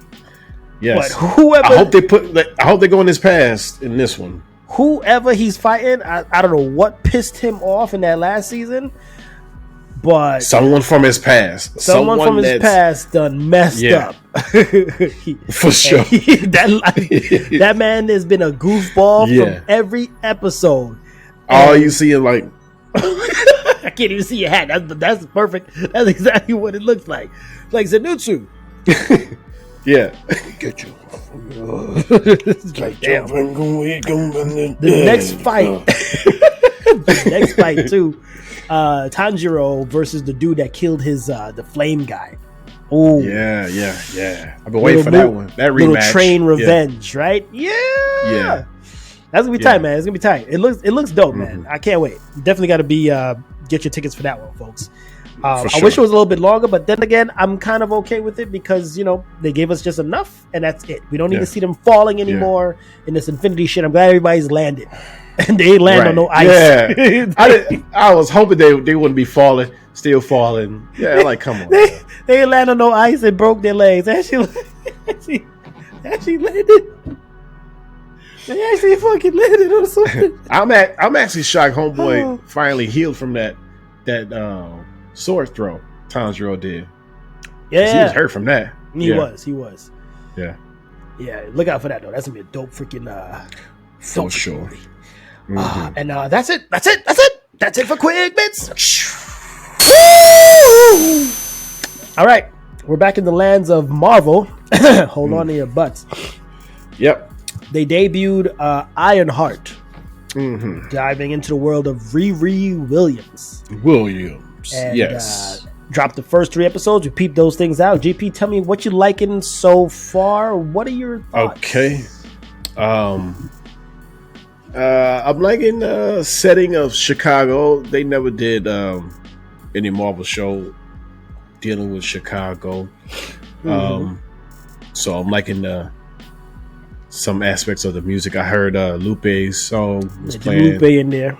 S2: But whoever,
S3: I hope they go in his past in this one.
S2: Whoever he's fighting, I don't know what pissed him off in that last season, but
S3: someone from his past.
S2: Someone from his past done messed up.
S3: For sure.
S2: that man has been a goofball from every episode.
S3: All you see is like
S2: I can't even see your hat. That's perfect. That's exactly what it looks like. It's like Zenitsu.
S3: Yeah.
S1: Get you.
S2: Like, damn. The next fight. The next fight too. Tanjiro versus the dude that killed his the flame guy. Oh
S3: yeah. I've been waiting for that one. That rematch.
S2: Little train revenge, right? Yeah. That's gonna be tight, man. It's gonna be tight. It looks dope, man. I can't wait. You definitely got to be get your tickets for that one, folks. I wish it was a little bit longer, but then again, I'm kind of okay with it because they gave us just enough, and that's it. We don't need to see them falling anymore in this infinity shit. I'm glad everybody's landed, and they ain't land on no ice.
S3: Yeah, I was hoping they wouldn't be falling, still falling. Yeah, like come on.
S2: they ain't land on no ice and broke their legs. Actually landed. They actually fucking landed on something.
S3: I'm actually shocked. Homeboy finally healed from that sword throw Tanjiro did.
S2: Yeah,
S3: he was hurt from that.
S2: He was.
S3: Yeah.
S2: Look out for that though. That's gonna be a dope freaking.
S3: For sure.
S2: And that's it. That's it for quick bits. All right, we're back in the lands of Marvel. Hold on to your butts.
S3: Yep.
S2: They debuted Ironheart, diving into the world of Riri Williams. And,
S3: yes.
S2: Dropped the first 3 episodes. We peeped those things out. GP, tell me what you liking so far. What are your thoughts?
S3: Okay. I'm liking the setting of Chicago. They never did any Marvel show dealing with Chicago. So I'm liking some aspects of the music. I heard Lupe's song was playing.
S2: Lupe in there.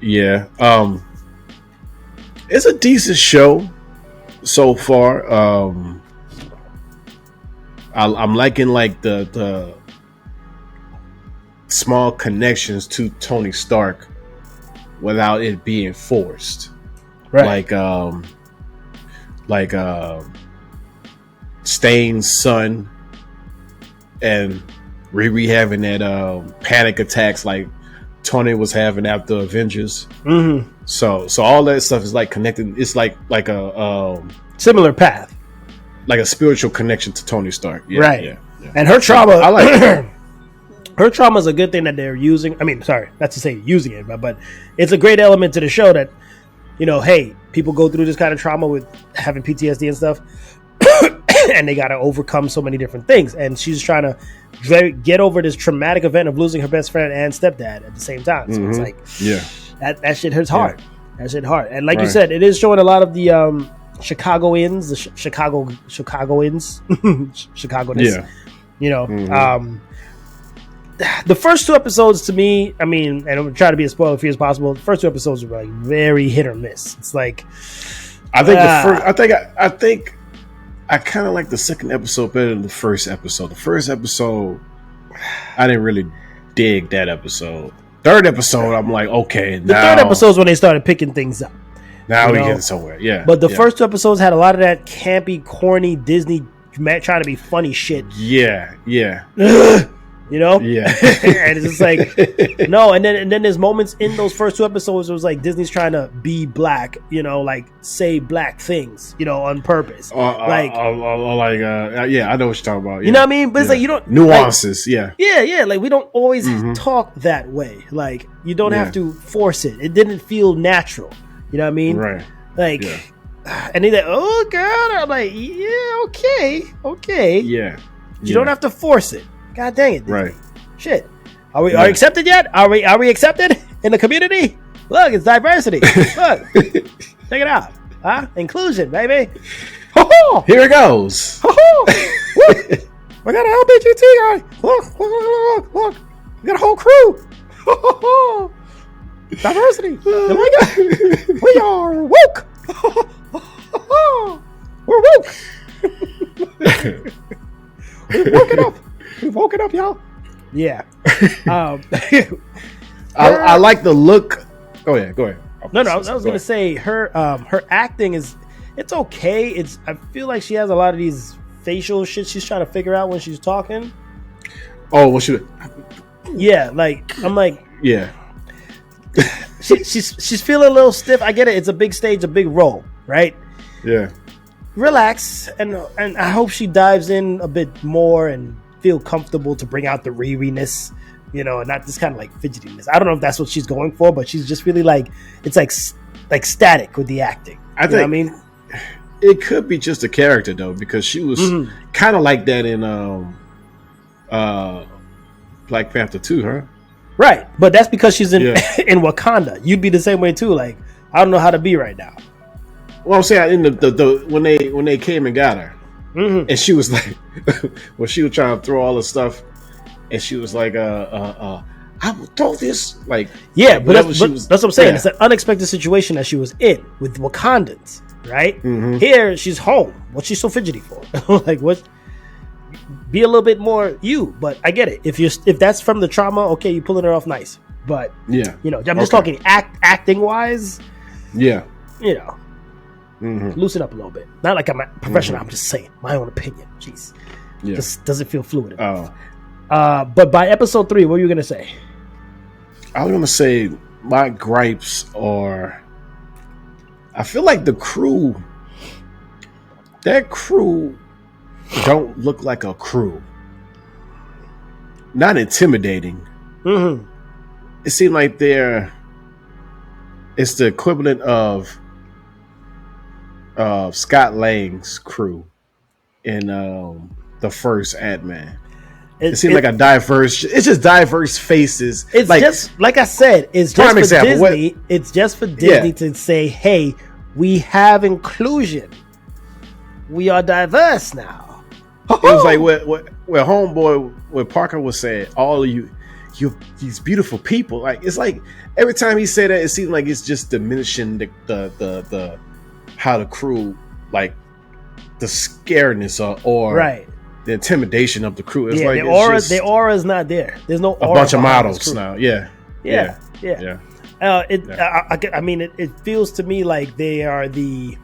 S3: Yeah. It's a decent show so far. I'm liking like the small connections to Tony Stark without it being forced.
S2: Right.
S3: Like Stain's son and Riri having that panic attacks like Tony was having after Avengers. So all that stuff is like connected. It's like a
S2: similar path,
S3: like a spiritual connection to Tony Stark. Yeah,
S2: right.
S3: Yeah.
S2: And her trauma,
S3: I like it.
S2: Her trauma is a good thing that they're using. I mean, sorry, not to say using it, but it's a great element to the show that, hey, people go through this kind of trauma with having PTSD and stuff, and they got to overcome so many different things. And she's trying to get over this traumatic event of losing her best friend and stepdad at the same time. So it's like, that shit hurts hard. That shit hard. And like you said, it is showing a lot of the Chicagoans, Chicagoness. The first 2 episodes to me, I mean, and I'm trying to be as spoiler free as possible. The first 2 episodes were like very hit or miss. It's like,
S3: I think I kind of like the second episode better than the first episode. The first episode, I didn't really dig that episode. Third episode, I'm like, okay.
S2: The third episode is when they started picking things up.
S3: Now we get somewhere, yeah.
S2: But the first 2 episodes had a lot of that campy, corny Disney trying to be funny shit.
S3: Yeah.
S2: Yeah.
S3: And
S2: it's just like no, and then there's moments in those first 2 episodes. It was like Disney's trying to be black, like say black things, on purpose.
S3: I know what you're talking about.
S2: You know what I mean? But it's like you don't
S3: nuances.
S2: Like, yeah. Like we don't always talk that way. Like you don't have to force it. It didn't feel natural. You know what I mean?
S3: Right.
S2: Like, and he's like, "Oh God," I'm like, "Yeah, okay."
S3: Yeah.
S2: You don't have to force it. God dang it!
S3: Right.
S2: Shit. Are we accepted yet? Are we accepted in the community? Look, it's diversity. Look, check it out. Inclusion, baby.
S3: Ho-ho! Here it goes.
S2: Ho-ho! We got an LBGT guy. Look. We got a whole crew. Ho-ho-ho! Diversity. You like it? We are woke. We're woke. We've woken up. We've woken up, y'all. Yeah.
S3: I like the look. Go ahead.
S2: No. I was gonna say her acting it's okay. I feel like she has a lot of these facial shit she's trying to figure out when she's talking.
S3: Oh, well, she.
S2: Yeah, like I'm like.
S3: Yeah.
S2: She's feeling a little stiff. I get it. It's a big stage, a big role, right?
S3: Yeah.
S2: Relax, and I hope she dives in a bit more and feel comfortable to bring out the Riri-ness, and not this kind of like fidgetiness. I don't know if that's what she's going for, but she's just really like it's like static with the acting. I think. I mean,
S3: it could be just a character though, because she was kind of like that in Black Panther 2, huh?
S2: Right, but that's because she's in
S3: Yeah.
S2: in Wakanda. You'd be the same way too. Like, I don't know how to be right now.
S3: Well, I'm saying in the when they came and got her, and she was like, when she was trying to throw all the stuff, and she was like, I will throw this, like,
S2: Yeah,
S3: like
S2: but
S3: whatever
S2: that's,
S3: she
S2: but
S3: was.
S2: that's what I'm saying.
S3: Yeah.
S2: It's an unexpected situation that she was in with Wakandans, right? Here, she's home. What's she so fidgety for? Like, what? Be a little bit more you. But I get it. If that's from the trauma, okay, you're pulling her off nice. But
S3: Yeah,
S2: you know, I'm just talking acting wise.
S3: Yeah,
S2: You know, loosen up a little bit. Not like I'm a professional. I'm just saying my own opinion. Jeez,
S3: yeah.
S2: just doesn't feel fluid enough.
S3: Oh,
S2: But by episode 3, what were you gonna say?
S3: I was gonna say my gripes are. I feel like that crew don't look like a crew. Not intimidating. It seemed like it's the equivalent of Scott Lang's crew in the first Ant-Man. It seemed like a diverse. It's just diverse faces.
S2: It's
S3: like,
S2: just like I said. It's just
S3: prime
S2: for
S3: example,
S2: Disney. It's just for Disney to say, "Hey, we have inclusion. We are diverse now."
S3: It was like what homeboy, what Parker was saying. All of you these beautiful people. Like, it's like every time he said that, it seemed like it's just diminishing the how the crew, like the scaredness or
S2: Right.
S3: the intimidation of the crew. It's
S2: Yeah,
S3: like
S2: the aura is not there. There's no
S3: a
S2: aura
S3: bunch of
S2: behind this
S3: models
S2: crew.
S3: now. Yeah.
S2: I mean, it feels to me like they are the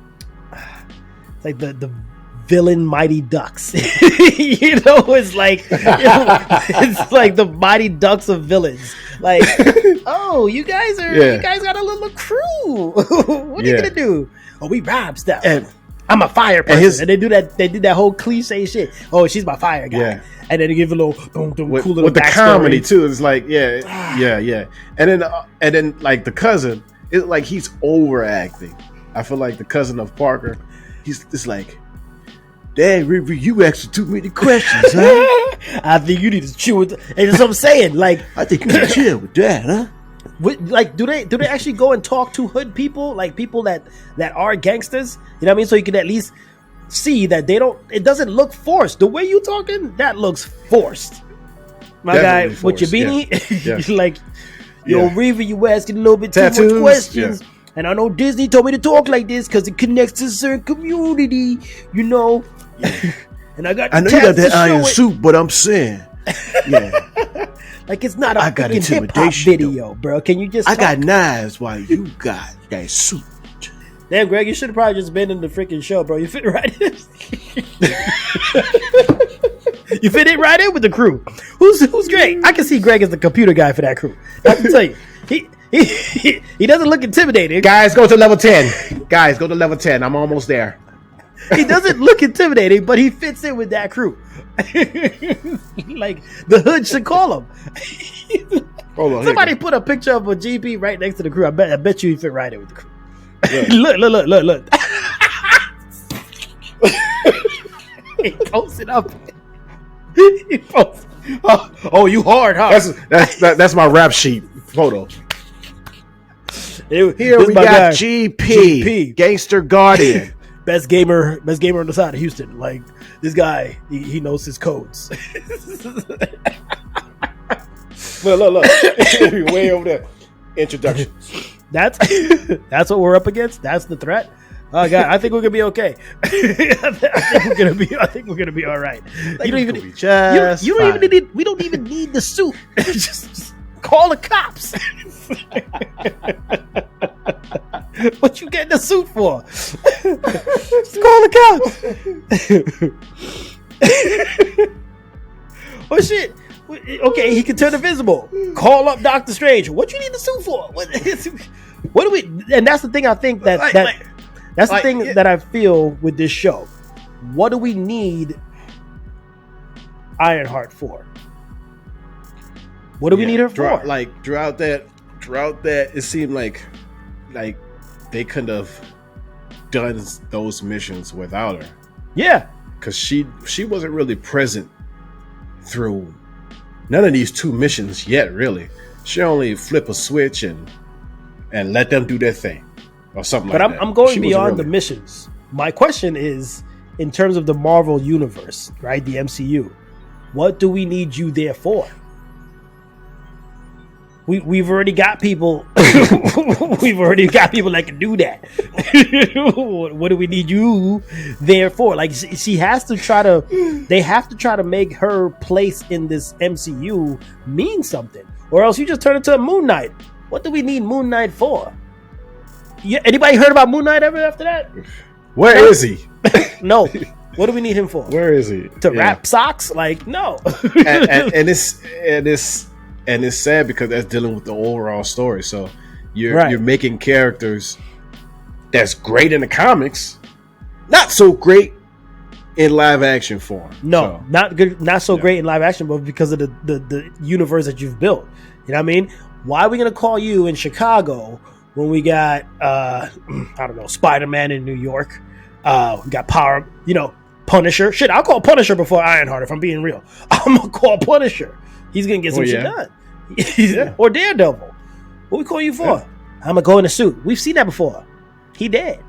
S2: villain Mighty Ducks. You know, it's like it's like the Mighty Ducks of villains. Like, oh, you guys got a little crew. What are you gonna do? Oh, we rob stuff.
S3: And
S2: I'm a fire person, and they did that whole cliche shit. Oh, she's my fire guy.
S3: Yeah.
S2: And then they give a little cool little
S3: with the
S2: backstory.
S3: comedy too. It's like yeah. And then like the cousin, it's like he's overacting. I feel like the cousin of Parker, he's just like, "Dang, River, you asking too many questions, huh?
S2: I think you need to chill with. And that's what I'm saying. Like,
S3: I think you should chill with that, huh?"
S2: like, do they actually go and talk to hood people, like people that are gangsters? You know what I mean? So you can at least see that they don't. It doesn't look forced. The way you talking, that looks forced. My
S3: Definitely
S2: guy with your
S3: forced,
S2: beanie,
S3: yeah.
S2: he's like, yo,
S3: Yeah.
S2: Reaver, you asking a little bit
S3: Tattoos,
S2: too much questions.
S3: yeah.
S2: And I know Disney told me to talk like this because it connects to a certain community, you know. And I got.
S3: I know you got that iron suit, but I'm saying, yeah,
S2: like it's not a
S3: I got
S2: freaking hip hop
S3: intimidation,
S2: video, bro. Can you just?
S3: I got
S2: talk?
S3: knives while you got that suit.
S2: Damn, Greg, you should have probably just been in the freaking show, bro. You fit right in. You fit in right in with the crew. Who's Greg? I can see Greg as the computer guy for that crew. I can tell you, he doesn't look intimidating.
S3: Guys, go to level 10. Guys, go to level 10. I'm almost there.
S2: He doesn't look intimidating, but he fits in with that crew. Like the hood should call him.
S3: Hold on,
S2: Somebody put a picture of a GP right next to the crew. I bet you he fit right in with the crew.
S3: Yeah.
S2: Look. He posted up. He posted. Oh, you hard, huh?
S3: That's my rap sheet photo.
S2: Here
S3: Here we got GP, Gangster Guardian.
S2: best gamer on the side of Houston. Like, this guy, he knows his codes.
S3: Look. Way over there. Introduction.
S2: That's what we're up against. That's the threat. Oh God, I think we're gonna be okay. I think we're gonna be all right. You don't even need. We don't even need the suit. just call the cops. What you getting the suit for? Just call the cops. Oh shit. Okay, he can turn invisible. Call up Doctor Strange. What you need the suit for? What do we? And that's the thing. I think that's the thing that I feel with this show. What do we need Ironheart for? What do we need her for?
S3: Like throughout that, it seemed like they couldn't have done those missions without her.
S2: Yeah,
S3: because she wasn't really present through none of these 2 missions yet, really. She only flip a switch and let them do their thing or something
S2: but
S3: like that.
S2: I'm going
S3: She
S2: beyond
S3: wasn't
S2: the
S3: really-
S2: missions. My question is, in terms of the Marvel universe, right? The MCU, what do we need you there for? We've already got people. We've already got people that can do that. What do we need you there for? Like she has to try to. They have to try to make her place in this MCU mean something, or else you just turn into a Moon Knight. What do we need Moon Knight for? Yeah, anybody heard about Moon Knight ever after that?
S3: Where is he?
S2: No. What do we need him for?
S3: Where is he?
S2: To wrap socks? Like no.
S3: and it's sad because that's dealing with the overall story. So you're making characters that's great in the comics, not so great in live action form.
S2: No,
S3: So,
S2: not good, not so great in live action, but because of the universe that you've built. You know what I mean? Why are we gonna call you in Chicago when we got I don't know, Spider-Man in New York? We got Power, Punisher. Shit, I'll call Punisher before Ironheart if I'm being real. I'm gonna call Punisher. He's gonna get some shit done. Or Daredevil. What we call you for?
S3: Yeah.
S2: I'm gonna go in a suit. We've seen that before. He dead.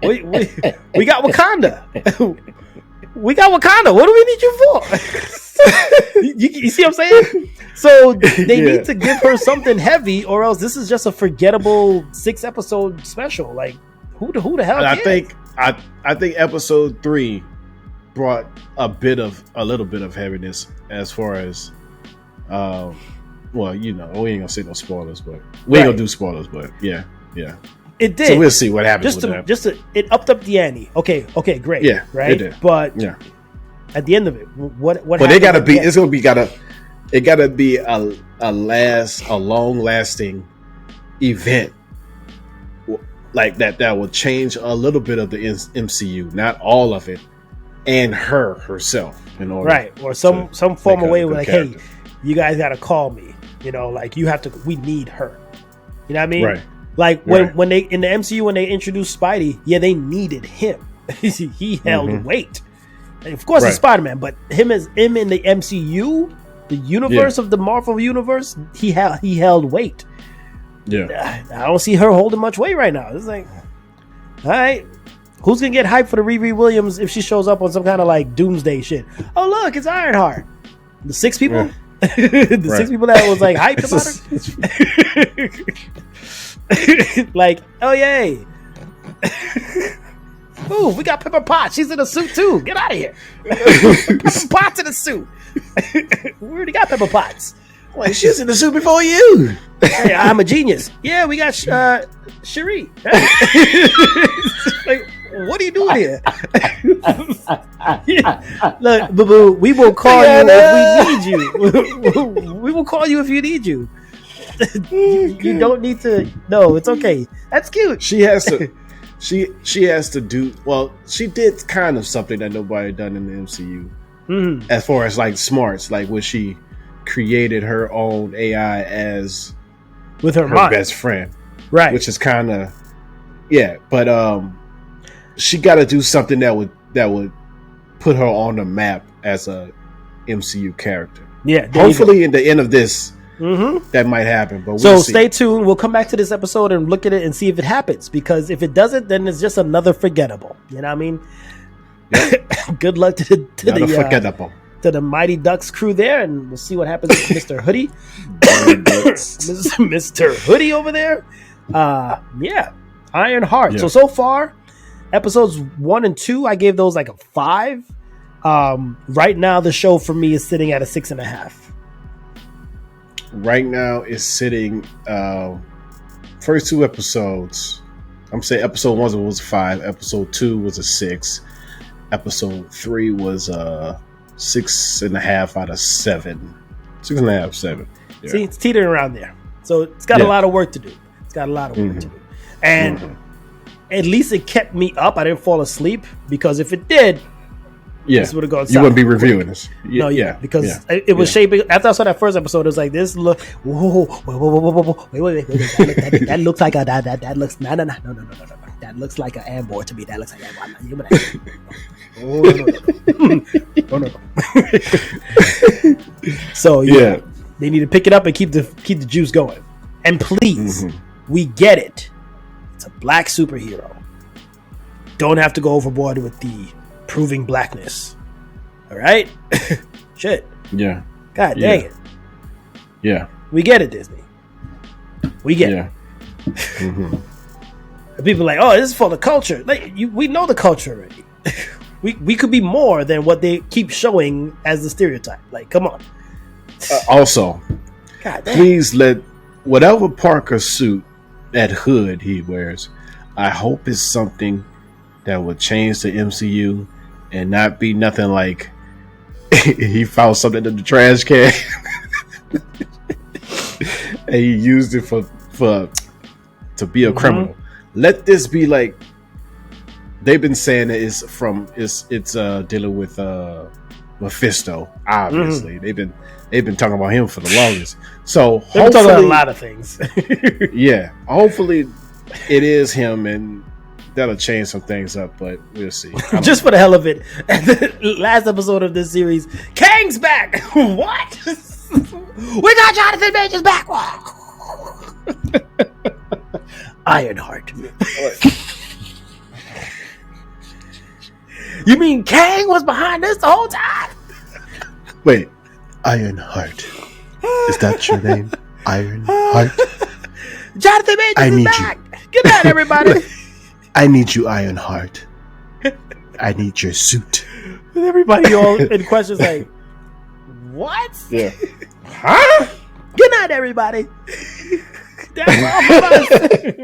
S2: we got Wakanda. We got Wakanda. What do we need you for? you see what I'm saying? So they need to give her something heavy, or else this is just a forgettable 6-episode special. Like who the hell?
S3: I
S2: cares?
S3: think episode 3 brought a little bit of heaviness as far as well, we ain't gonna say no spoilers, but we ain't gonna do spoilers, but yeah.
S2: It did.
S3: So we'll see what happens
S2: It upped up the ante. Okay, great.
S3: Yeah,
S2: right.
S3: it did.
S2: But at the end of it, what? But
S3: they gotta be. It's gonna be it gotta be a long lasting event like that will change a little bit of the MCU, not all of it, and herself in order,
S2: right? Or some form of way where like,
S3: character.
S2: hey, you guys gotta call me. Like you have to. We need her. You know what I mean?
S3: Right.
S2: Like when they in the MCU when they introduced Spidey, they needed him. He held weight. And of course, it's Spider-Man, but him in the MCU, the universe of the Marvel universe, he held weight.
S3: Yeah,
S2: I don't see her holding much weight right now. It's like, all right, who's gonna get hyped for the Riri Williams if she shows up on some kind of like doomsday shit? Oh look, it's Ironheart. The 6 people, the 6 people that was like hyped about her. Like, oh yay. Ooh, we got Pepper Potts. She's in a suit too. Get out of here. Pepper Potts in a suit. We already got Pepper Potts.
S1: Wait, she's in the suit before you.
S2: Hey, I'm a genius. Yeah, we got Cherie. Like, what are you doing here? Look, boo-boo, we will call you if we need you. We will call you if you need you. You don't need to. No, it's okay. That's cute.
S3: She has to. She has to do well. She did kind of something that nobody done in the MCU, as far as like smarts, like when she created her own AI as
S2: with her
S3: best friend,
S2: right?
S3: Which is kind of but she got to do something that would put her on the map as a MCU character.
S2: Yeah,
S3: hopefully in the end of this. That might happen, but
S2: so stay tuned. We'll come back to this episode and look at it and see if it happens. Because if it doesn't, then it's just another forgettable. You know what I mean? Yep. Good luck to the Mighty Ducks crew there, and we'll see what happens with Mr. Hoodie, Mr. Hoodie over there. Ironheart.
S3: Yeah.
S2: So far, episodes 1 and 2, I gave those like a 5. Right now, the show for me is sitting at a 6.5.
S3: Right now it's sitting first 2 episodes. I'm saying episode 1 was a 5, episode 2 was a 6, episode 3 was a 6.5 out of 7. 6.5, 7. Yeah.
S2: See, it's teetering around there. So it's got a lot of work to do. And at least it kept me up. I didn't fall asleep, because if it did, this would have gone south.
S3: You wouldn't be reviewing this.
S2: Because it was shaping. After I saw that first episode, it was like this look. Whoa, wait, that looks like that looks no. that looks like an Amboy to me. That looks like an Amboy. Oh, no. So yeah, they need to pick it up and keep the juice going. And please, we get it. It's a black superhero. Don't have to go overboard with the proving blackness. All right? Shit.
S3: Yeah.
S2: God dang it.
S3: Yeah.
S2: We get it, Disney. We get it. And people are like, oh, this is for the culture. Like, we know the culture already. we could be more than what they keep showing as the stereotype. Like, come on.
S3: Also,
S2: God damn.
S3: please let whatever Parker suit, that hood he wears, I hope it's something that will change the MCU and not be nothing like he found something in the trash can and he used it for to be a criminal. Let this be like they've been saying that it's dealing with Mephisto. Obviously, they've been talking about him for the longest. So
S2: they've been talking about a lot of things.
S3: Yeah, hopefully it is him, and that'll change some things up. But we'll see.
S2: Just for the hell of it, at the last episode of this series, Kang's back. What? We got Jonathan Majors back. Ironheart. You mean Kang was behind this the whole time?
S3: Wait, Ironheart. Is that your name? Ironheart?
S2: Jonathan Majors is back. Good night, everybody.
S3: I need you, Ironheart. I need your suit.
S2: And everybody all in questions like, what?
S3: Yeah. Huh?
S2: Good night, everybody. That's all from us.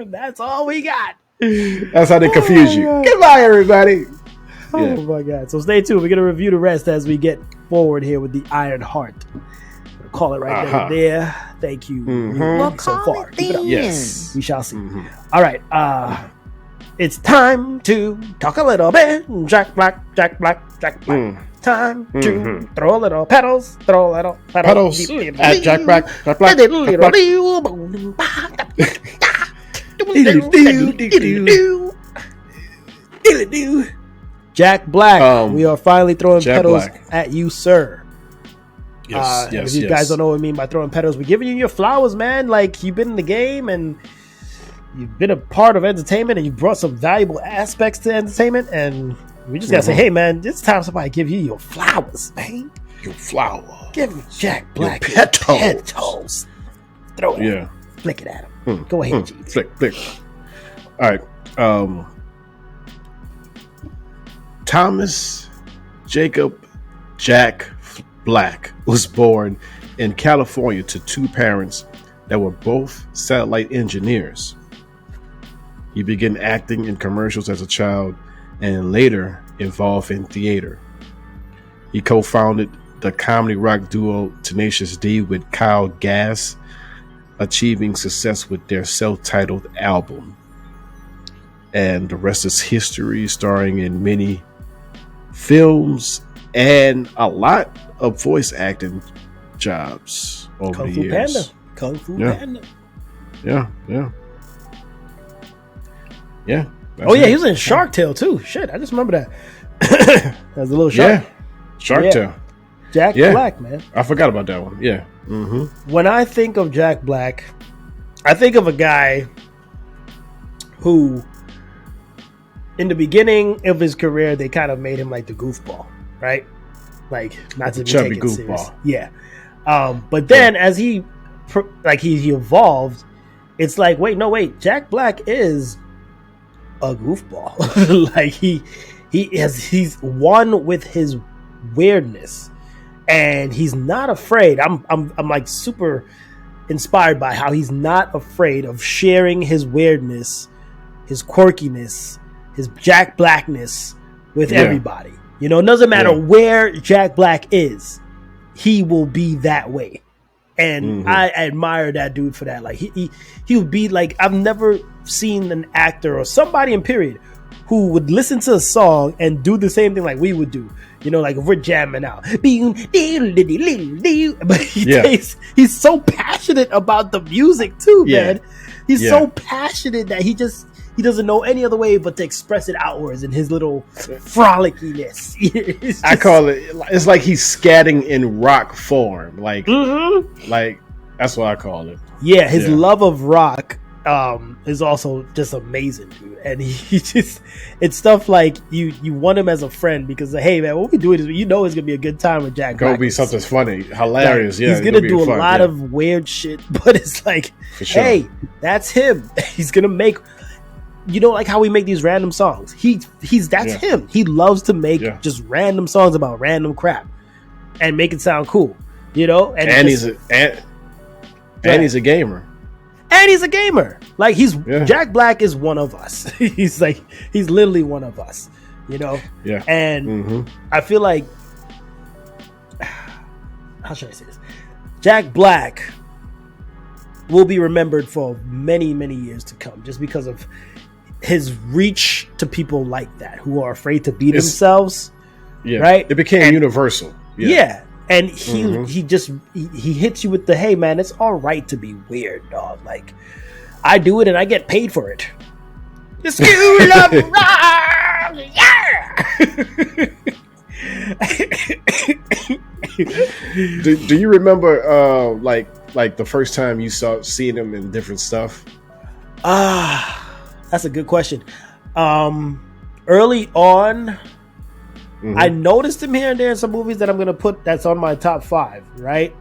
S2: That's all we got.
S3: That's how they confuse you. Goodbye, everybody.
S2: Oh my God. So stay tuned. We're going to review the rest as we get forward here with the Ironheart. We'll call it right there. Thank you so far. Keep it up.
S3: Yes.
S2: We shall see. All right. It's time to talk a little bit. Jack Black. Time to throw a little petals.
S3: Petals at Jack Black.
S2: Jack Black, we are finally throwing
S3: Jack
S2: petals
S3: Black.
S2: at you, sir.
S3: Yes,
S2: if you guys don't know what I mean by throwing petals, we're giving you your flowers, man. Like, you've been in the game and you've been a part of entertainment and you brought some valuable aspects to entertainment, and we just gotta say, hey, man, it's time somebody give you your flowers, man.
S3: Your flower.
S2: Give Jack Black
S3: your petals.
S2: petals. Throw it at him. Flick it at him. Go ahead, G.
S3: Flick. All right. Thomas Jacob Jack Black was born in California to two parents that were both satellite engineers. He began acting in commercials as a child and later involved in theater. He co-founded the comedy rock duo Tenacious D with Kyle Gass, achieving success with their self-titled album. And the rest is history, starring in many films and a lot of voice acting jobs over
S2: Kung
S3: the
S2: Fu
S3: years.
S2: Panda. Kung Fu Panda.
S3: Yeah.
S2: Oh yeah, he was in Shark Tale too. Shit, I just remember that. That's a little shark.
S3: Yeah, Shark Tale.
S2: Jack Black, man.
S3: I forgot about that one. Yeah.
S2: When I think of Jack Black, I think of a guy who, in the beginning of his career, they kind of made him like the goofball, right? Like, not to be
S3: Chubby
S2: taken serious.
S3: goofball.
S2: Yeah. But then as he evolved, it's like, wait, Jack Black is a goofball. Like he's one with his weirdness, and he's not afraid. I'm like super inspired by how he's not afraid of sharing his weirdness, his quirkiness, his Jack Blackness with everybody. You know, it doesn't matter where Jack Black is, he will be that way. And I admire that dude for that. Like he would be like, I've never seen an actor or somebody in period who would listen to a song and do the same thing like we would do. You know, like if we're jamming out. But he's so passionate about the music too, man. He's so passionate that he he doesn't know any other way but to express it outwards in his little frolickiness.
S3: I call it. It's like he's scatting in rock form. Like, like that's what I call it.
S2: Yeah, his love of rock is also just amazing, dude. And he just, it's stuff like you want him as a friend because, hey man, what we doing is, you know, it's gonna be a good time with Jack Black.
S3: Gonna be something funny, hilarious.
S2: Like, he's gonna do a lot of weird shit, but it's like, hey, that's him. He's gonna make, you know, like how we make these random songs. That's him. He loves to make just random songs about random crap and make it sound cool, you know. And
S3: he's a gamer.
S2: And he's a gamer. Like Jack Black is one of us. He's literally one of us, you know?
S3: Yeah.
S2: And I feel like, how should I say this? Jack Black will be remembered for many, many years to come just because of his reach to people like that who are afraid to be themselves. Yeah. Right?
S3: It became universal.
S2: Yeah. And he hits you with the, hey man, it's all right to be weird, dog. Like, I do it and I get paid for it. The school of rock, yeah.
S3: Do you remember like the first time you seeing him in different stuff?
S2: That's a good question. Early on, I noticed him here and there in some movies that I'm gonna put that's on my top 5, right?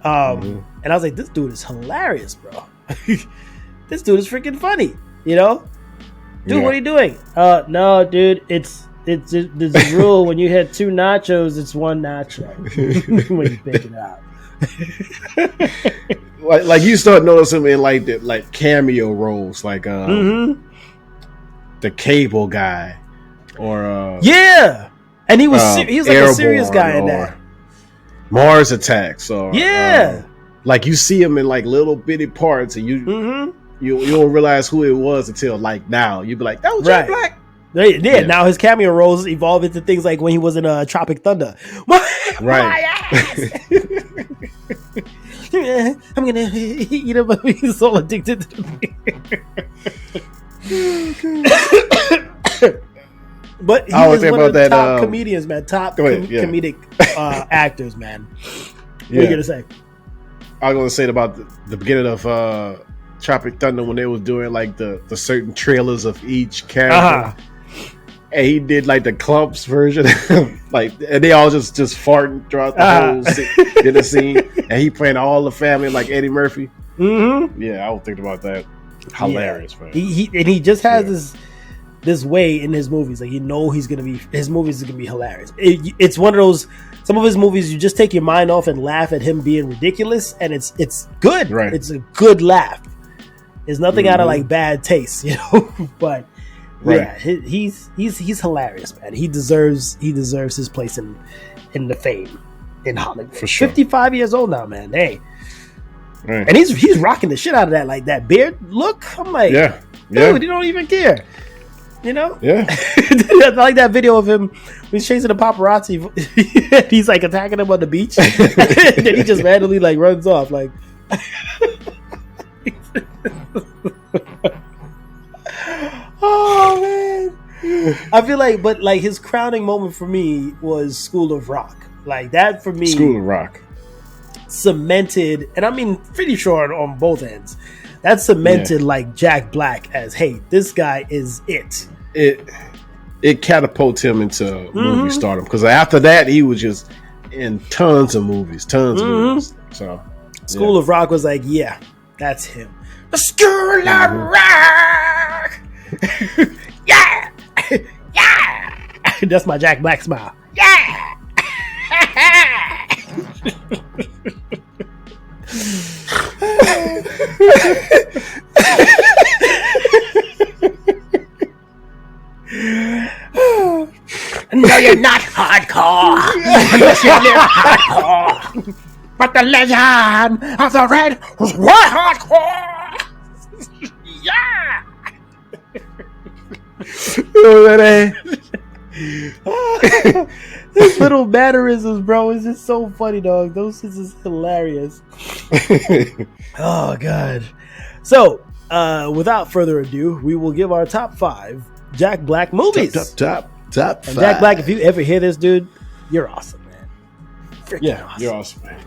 S2: And I was like, this dude is hilarious, bro. This dude is freaking funny, you know? Dude, what are you doing? No, dude, it's there's a rule when you hit 2 nachos, it's 1 nacho when you pick it out.
S3: like you start noticing him in like cameo roles, like the cable guy, or
S2: and he was like a serious guy in that.
S3: Mars Attacks, or like you see him in like little bitty parts, and you don't realize who it was until like now. You'd be like, that was Jack Black.
S2: Now his cameo roles evolve into things like when he was in Tropic Thunder.
S3: Right.
S2: I'm gonna eat him, but he's so addicted to me. But he is one of the top comedians, man. Top comedic actors, man. What are you gonna say?
S3: I was gonna say about the beginning of Tropic Thunder when they was doing like the certain trailers of each character. And he did like the Clumps version, like, and they all just farting throughout the whole scene, and he playing all the family like Eddie Murphy. Yeah, I was thinking about that. Hilarious, man.
S2: He just has this way in his movies, like, you know, his movies are gonna be hilarious. It's one of those, some of his movies you just take your mind off and laugh at him being ridiculous, and it's good. Right. It's a good laugh. It's nothing out of like bad taste, you know, but. Right. Yeah, he's hilarious, man. He deserves his place in the fame in Hollywood. For sure. 55 years old now, man. Hey, right. And he's rocking the shit out of that, like that beard look. I'm like, dude, he don't even care. You know? Yeah. I like that video of him when he's chasing the paparazzi. He's like attacking him on the beach, and then he just randomly like runs off, like. Oh man, I feel like, but like his crowning moment for me was School of Rock. Like that for me,
S3: School of Rock
S2: cemented, and I mean pretty sure on both ends, that cemented like Jack Black as, hey, this guy is it.
S3: It catapulted him into movie stardom, because after that he was just in tons of movies. So
S2: School of Rock was like, yeah, that's him. The School of Rock. Yeah. That's my Jack Black smile. Yeah. No, you're not hardcore. Unless you live hardcore. But the legend of the red was hardcore. Yeah. These little mannerisms, bro, is just so funny, dog. Those is hilarious. Oh god. So without further ado, we will give our top 5 Jack Black movies.
S3: Top
S2: And
S3: 5.
S2: Jack Black, if you ever hear this, dude, you're awesome, man. Freaking awesome.
S3: You're awesome, man.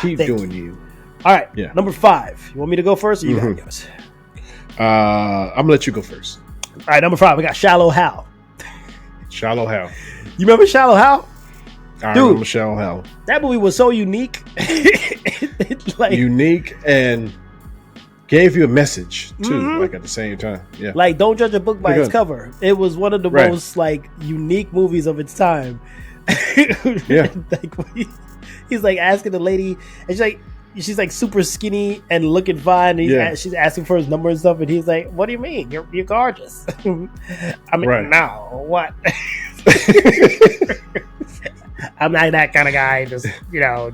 S3: Keep
S2: Thank
S3: doing you.
S2: All right,
S3: Yeah.
S2: number 5. You want me to go first, or you got yours?
S3: I'm gonna let you go first.
S2: All right, number 5. We got Shallow Hal.
S3: Shallow Hal.
S2: You remember Shallow Hal?
S3: I
S2: Dude.
S3: remember Shallow Hal.
S2: That movie was so unique. Like,
S3: Unique and gave you a message too, like at the same time. Yeah.
S2: like, don't judge a book by its
S3: Good.
S2: cover. It was one of the
S3: Right.
S2: most like unique movies of its time.
S3: Yeah.
S2: Like, he's like asking the lady, and she's like super skinny and looking fine. And she's asking for his number and stuff, and he's like, "What do you mean? You're gorgeous." I mean,
S3: Right.
S2: no, what? I'm not that kind of guy. Just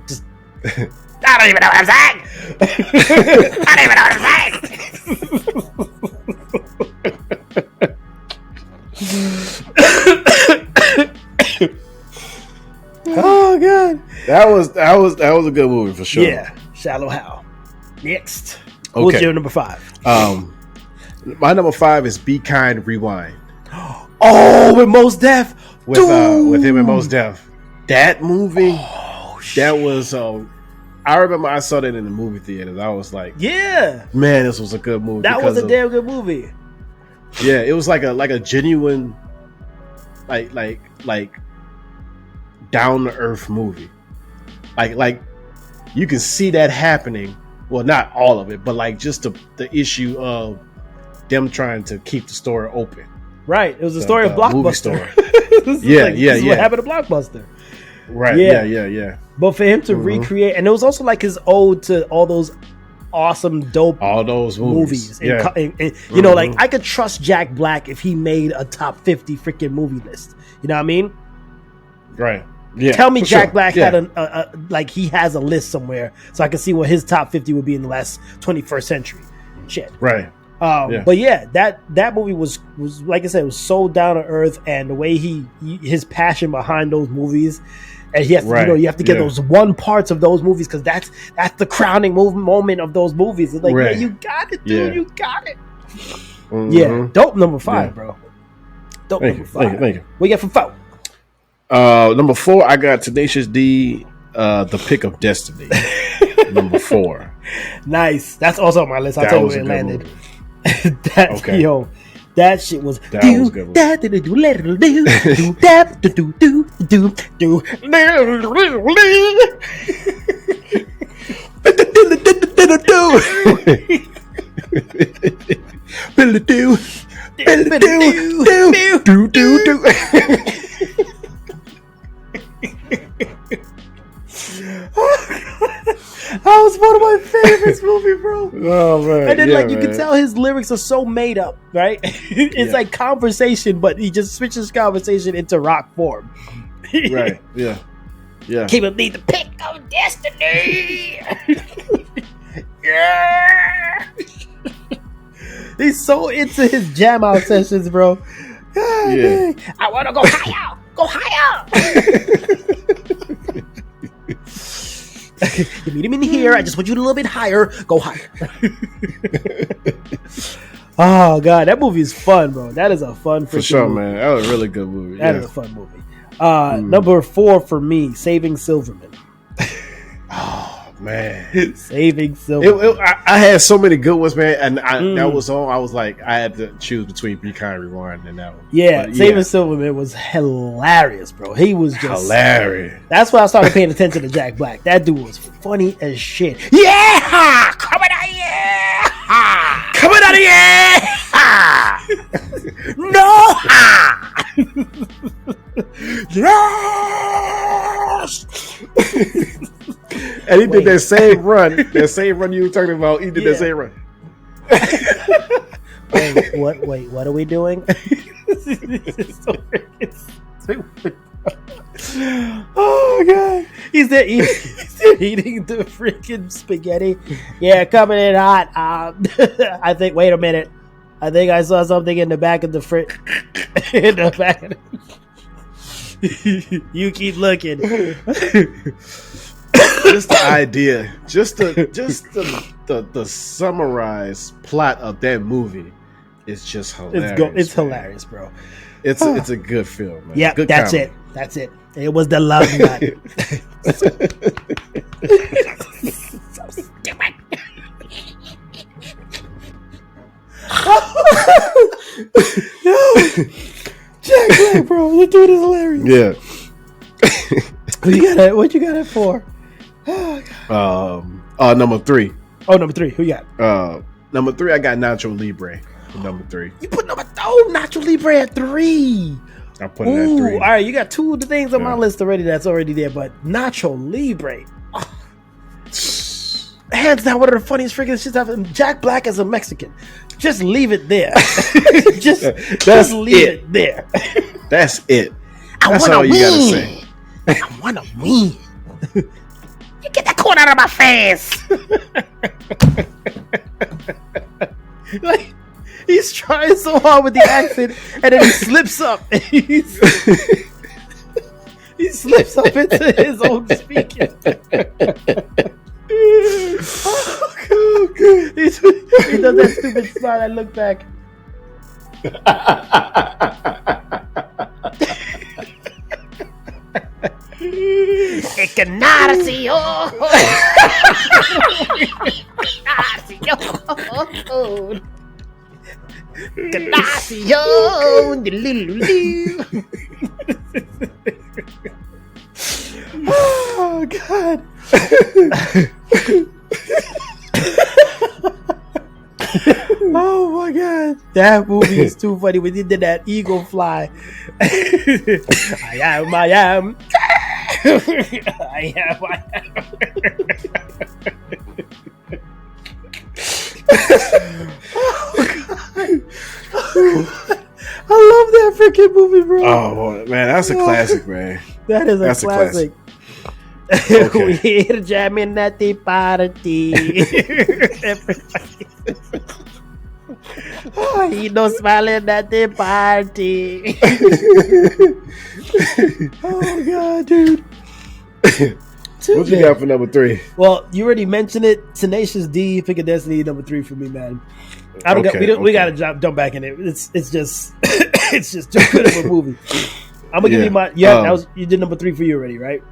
S2: just. I don't even know what I'm saying. I don't even know what I'm saying. Oh god,
S3: That was a good movie for sure.
S2: yeah, Shallow Hal. Next, what's
S3: Okay.
S2: your number 5?
S3: My number 5 is Be Kind Rewind.
S2: Oh, with Mos Def,
S3: With him and Mos Def. That movie, that was I remember I saw that in the movie theaters. I was like,
S2: yeah,
S3: man, this was a good movie.
S2: that was
S3: because
S2: a damn good movie.
S3: Yeah, it was like a genuine, like down to earth movie. Like you can see that happening. Well, not all of it, but like just the issue of them trying to keep the store open.
S2: Right, it was a story of
S3: the movie
S2: Blockbuster.
S3: store.
S2: This is
S3: Yeah,
S2: this is
S3: yeah.
S2: what happened to Blockbuster.
S3: Right.
S2: Yeah.
S3: Yeah.
S2: But for him to recreate, and it was also like his ode to all those awesome, dope
S3: All those movies.
S2: movies.
S3: Yeah.
S2: And, you know, like I could trust Jack Black if he made a top 50 freaking movie list. You know what I mean?
S3: Right. Yeah.
S2: Tell me
S3: for
S2: Jack
S3: sure.
S2: Black
S3: Yeah.
S2: had like he has a list somewhere so I can see what his top 50 would be in the last 21st century. Shit.
S3: Right. Yeah.
S2: But yeah, that movie was like I said, it was so down to earth, and the way his passion behind those movies, and he has to,
S3: Right.
S2: you have to get
S3: Yeah.
S2: those one parts of those movies because that's the crowning moment of those movies. It's like,
S3: Right.
S2: yeah, you got it, dude,
S3: Yeah.
S2: you got it.
S3: Mhm.
S2: Yeah, dope number 5,
S3: Yeah.
S2: bro. Dope
S3: Thank
S2: number
S3: you.
S2: 5.
S3: Thank you.
S2: What you got for 4?
S3: Number 4, I got Tenacious D, The Pick of Destiny. Number 4.
S2: Nice. That's also on my list. I'll
S3: That
S2: tell you
S3: was
S2: where
S3: a
S2: it
S3: good
S2: landed.
S3: movie.
S2: Okay. Yo, that shit was.
S3: That was a good
S2: That was one of my favorites movie, bro.
S3: Oh man!
S2: And then,
S3: yeah,
S2: like, you can
S3: man.
S2: tell his lyrics are so made up, right? It's
S3: Yeah.
S2: like conversation, but he just switches conversation into rock form.
S3: Right? Yeah. Yeah.
S2: Keep it need the pick of destiny. Yeah. He's so into his jam out sessions, bro. God,
S3: Yeah.
S2: dang. I want to go higher. Go higher. You meet him in here. I just want you a little bit higher. Go higher. Oh god, that movie is fun, bro. That is a fun
S3: For
S2: freaking
S3: sure,
S2: movie.
S3: man. That was a really good movie.
S2: That is a fun movie. Number 4 for me, Saving Silverman.
S3: Man.
S2: Saving Silverman.
S3: I had so many good ones, man, and that was all. I was like, I had to choose between Be Kind Rewind and that one.
S2: Yeah,
S3: But
S2: Saving Silverman was hilarious, bro. He was just
S3: hilarious.
S2: That's why I started paying attention to Jack Black. That dude was funny as shit. Yeah, coming out of here, coming out of here. No, yes.
S3: And he did that same run, you were talking about. He did that same run.
S2: Wait, what are we doing? Oh god, he's there eating the freaking spaghetti. Yeah, coming in hot. I think. Wait a minute. I think I saw something in the back of the fridge. In the back. You keep looking.
S3: just the idea, just the summarized plot of that movie is just hilarious.
S2: It's hilarious, bro.
S3: It's a good film, man.
S2: Yeah,
S3: good
S2: that's
S3: comedy.
S2: it. That's it. It was the love nut. So stupid. Jack Black, bro. The dude is hilarious.
S3: Yeah.
S2: What you got it for?
S3: Number 3.
S2: Oh, number 3. Who you got?
S3: Number 3, I got Nacho Libre. Number 3.
S2: You put Nacho Libre at 3.
S3: I put it at 3.
S2: All right, you got 2 of the things on my list already that's already there, but Nacho Libre. Hands down, one of the funniest freaking shit ever. Jack Black as a Mexican. Just leave it there. just leave it there.
S3: That's it.
S2: That's
S3: all you gotta say.
S2: I wanna win. You get that corn out of my face. Like, he's trying so hard with the accent, and then he slips up. He slips up into his own speaking. Oh, God. He does that stupid smile. I look back. Oh, God. Oh my God, that movie is too funny when he did that eagle fly. I am. I am. I love that freaking movie, bro.
S3: Oh man, that's a classic, man.
S2: That is a classic.
S3: Okay.
S2: We're jamming at the party. Everybody. Oh, he no smiling at the party. Oh God, dude.
S3: What you got for number 3?
S2: Well, you already mentioned it. Tenacious D, Pick a Destiny, number 3 for me, man. We gotta jump back in it. It's just it's just too good of a movie. I'm gonna give you my you did number 3 for you already, right?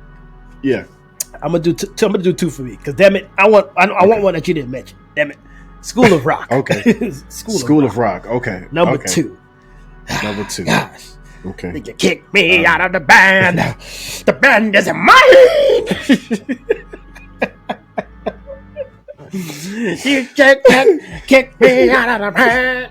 S3: Yeah.
S2: I'm gonna do 2 for me because damn it, I want one that you didn't mention. Damn it, School of Rock.
S3: Okay. School of Rock. Okay.
S2: Number 2.
S3: Number 2.
S2: Gosh.
S3: Okay.
S2: You kick me out of the band. The band is mine. You kick me out of the band.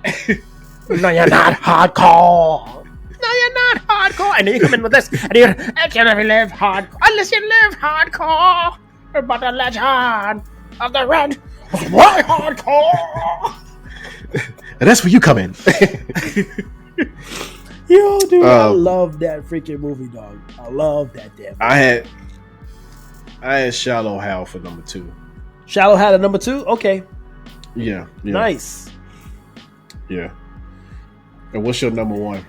S2: No, you're not hardcore. No, you're not hardcore. And then you come in with this. And you actually live hardcore. Unless you live hardcore. But the legend of the red was my hardcore.
S3: And that's where you come in.
S2: Yo, dude, I love that freaking movie, dog. I love that damn movie.
S3: I had Shallow Hal for number 2.
S2: Shallow Hal at number 2? Okay.
S3: Yeah.
S2: Nice.
S3: Yeah. And what's your number 1?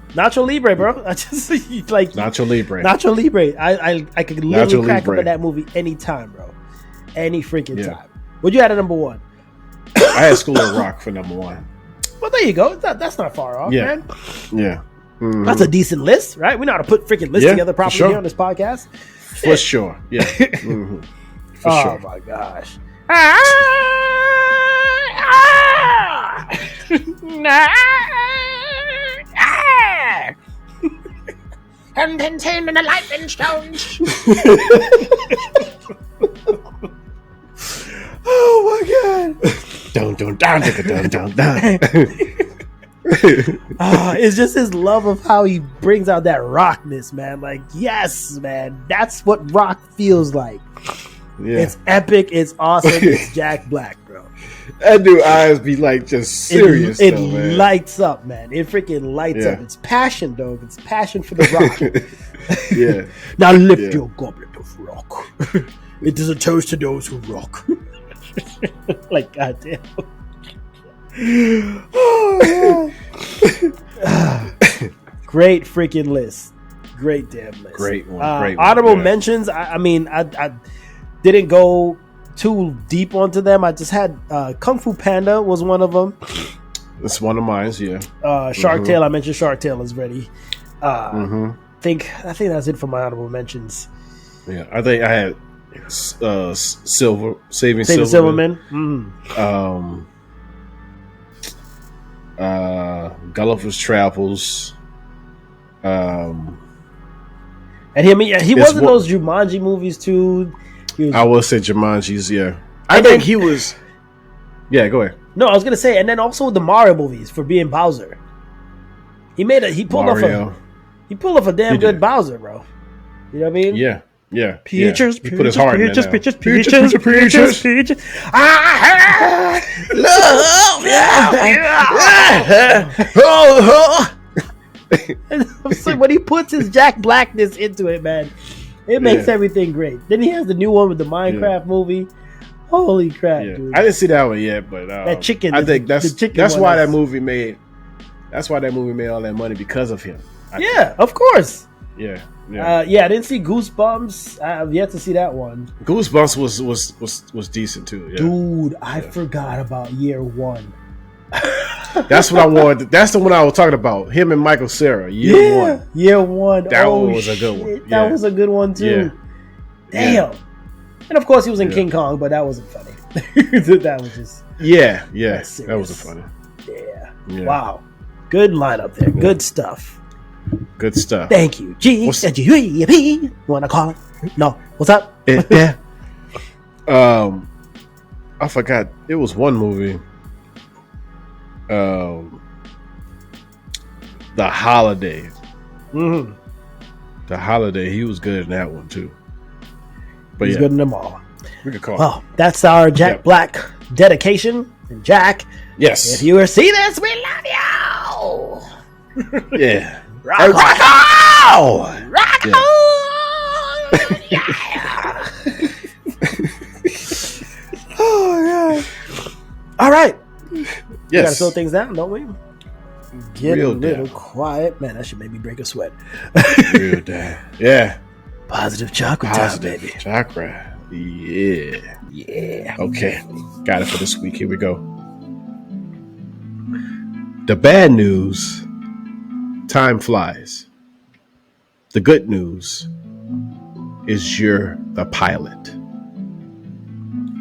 S2: Nacho Libre, bro. I just like
S3: Nacho Libre.
S2: Nacho Libre. I could literally
S3: Nacho
S2: crack
S3: Libre.
S2: up at that movie anytime, bro. Any freaking time. What'd you add at number 1?
S3: I had School of Rock for number 1.
S2: Well, there you go. That's not far off, man.
S3: Yeah. Mm-hmm.
S2: That's a decent list, right? We know how to put freaking lists together properly here on this podcast.
S3: For sure. Yeah. Mm-hmm. For sure.
S2: Oh my gosh. And contained in the lightning stones. Oh my God.
S3: Dun.
S2: It's just his love of how he brings out that rockness, man. Like, yes, man. That's what rock feels like.
S3: Yeah.
S2: It's epic. It's awesome. It's Jack Black, bro.
S3: That dude eyes be like just serious.
S2: It
S3: man.
S2: lights up, man. It freaking lights up. It's passion, dog. It's passion for the rock.
S3: Yeah.
S2: Now lift your goblet of rock. It is a toast to those who rock. Like, goddamn. Oh, yeah. Great freaking list. Great damn list.
S3: Great one. Great one.
S2: Honorable
S3: Yeah.
S2: mentions. I mean, I didn't go too deep onto them. I just had Kung Fu Panda was one of them.
S3: It's one of mine. Yeah.
S2: Shark Tale. I mentioned Shark Tale is ready.
S3: Mm-hmm.
S2: I think that's it for my honorable mentions.
S3: Yeah. I think I had Saving
S2: Silverman.
S3: Silverman. Gulliver's Travels.
S2: And he was in those Jumanji movies too.
S3: I will say Jumanji's. Yeah. I think he was. Yeah. Go ahead.
S2: No, I was gonna say, and then also the Mario movies for being Bowser. He pulled off a damn good Bowser, bro. You know what I mean?
S3: Yeah, yeah.
S2: Peaches,
S3: He put his heart in there now.
S2: Peaches. So when he puts his Jack Blackness into it, man, it makes everything great. Then he has the new one with the Minecraft movie. Holy crap, dude!
S3: I didn't see that one yet, but
S2: that chicken.
S3: I think that's why that movie made. That's why that movie made all that money because of him.
S2: Of course.
S3: Yeah.
S2: I didn't see Goosebumps. I've yet to see that one.
S3: Goosebumps was decent too. Yeah.
S2: Dude, I forgot about Year One.
S3: That's what I wanted. That's the one I was talking about. Him and Michael Cera. Year One. That one was a good one.
S2: That was a good one too. Damn. Yeah. And of course he was in King Kong, but that wasn't funny. That was just
S3: that wasn't funny.
S2: Yeah. Wow. Good lineup there. Good stuff.
S3: Good stuff.
S2: Thank you. G-G-P. Wanna call it? No. What's up?
S3: Yeah. I forgot. It was one movie. The Holiday.
S2: Mm-hmm.
S3: The Holiday. He was good in that one too. But
S2: he's good in them all.
S3: We could call.
S2: Well, that's our Jack Black dedication. And Jack,
S3: yes,
S2: if you see this, we love you.
S3: Yeah.
S2: Rock
S3: on!
S2: Rock on! Yeah. Oh, yeah. All right.
S3: Yes.
S2: We gotta slow things down, don't we? Get
S3: Real
S2: a little
S3: down.
S2: quiet. Man, that should make me break a sweat.
S3: Real down. Yeah.
S2: Positive chakra time, baby.
S3: Chakra. Yeah.
S2: Yeah.
S3: Okay. Got it for this week. Here we go. The bad news. Time flies. The good news is you're the pilot.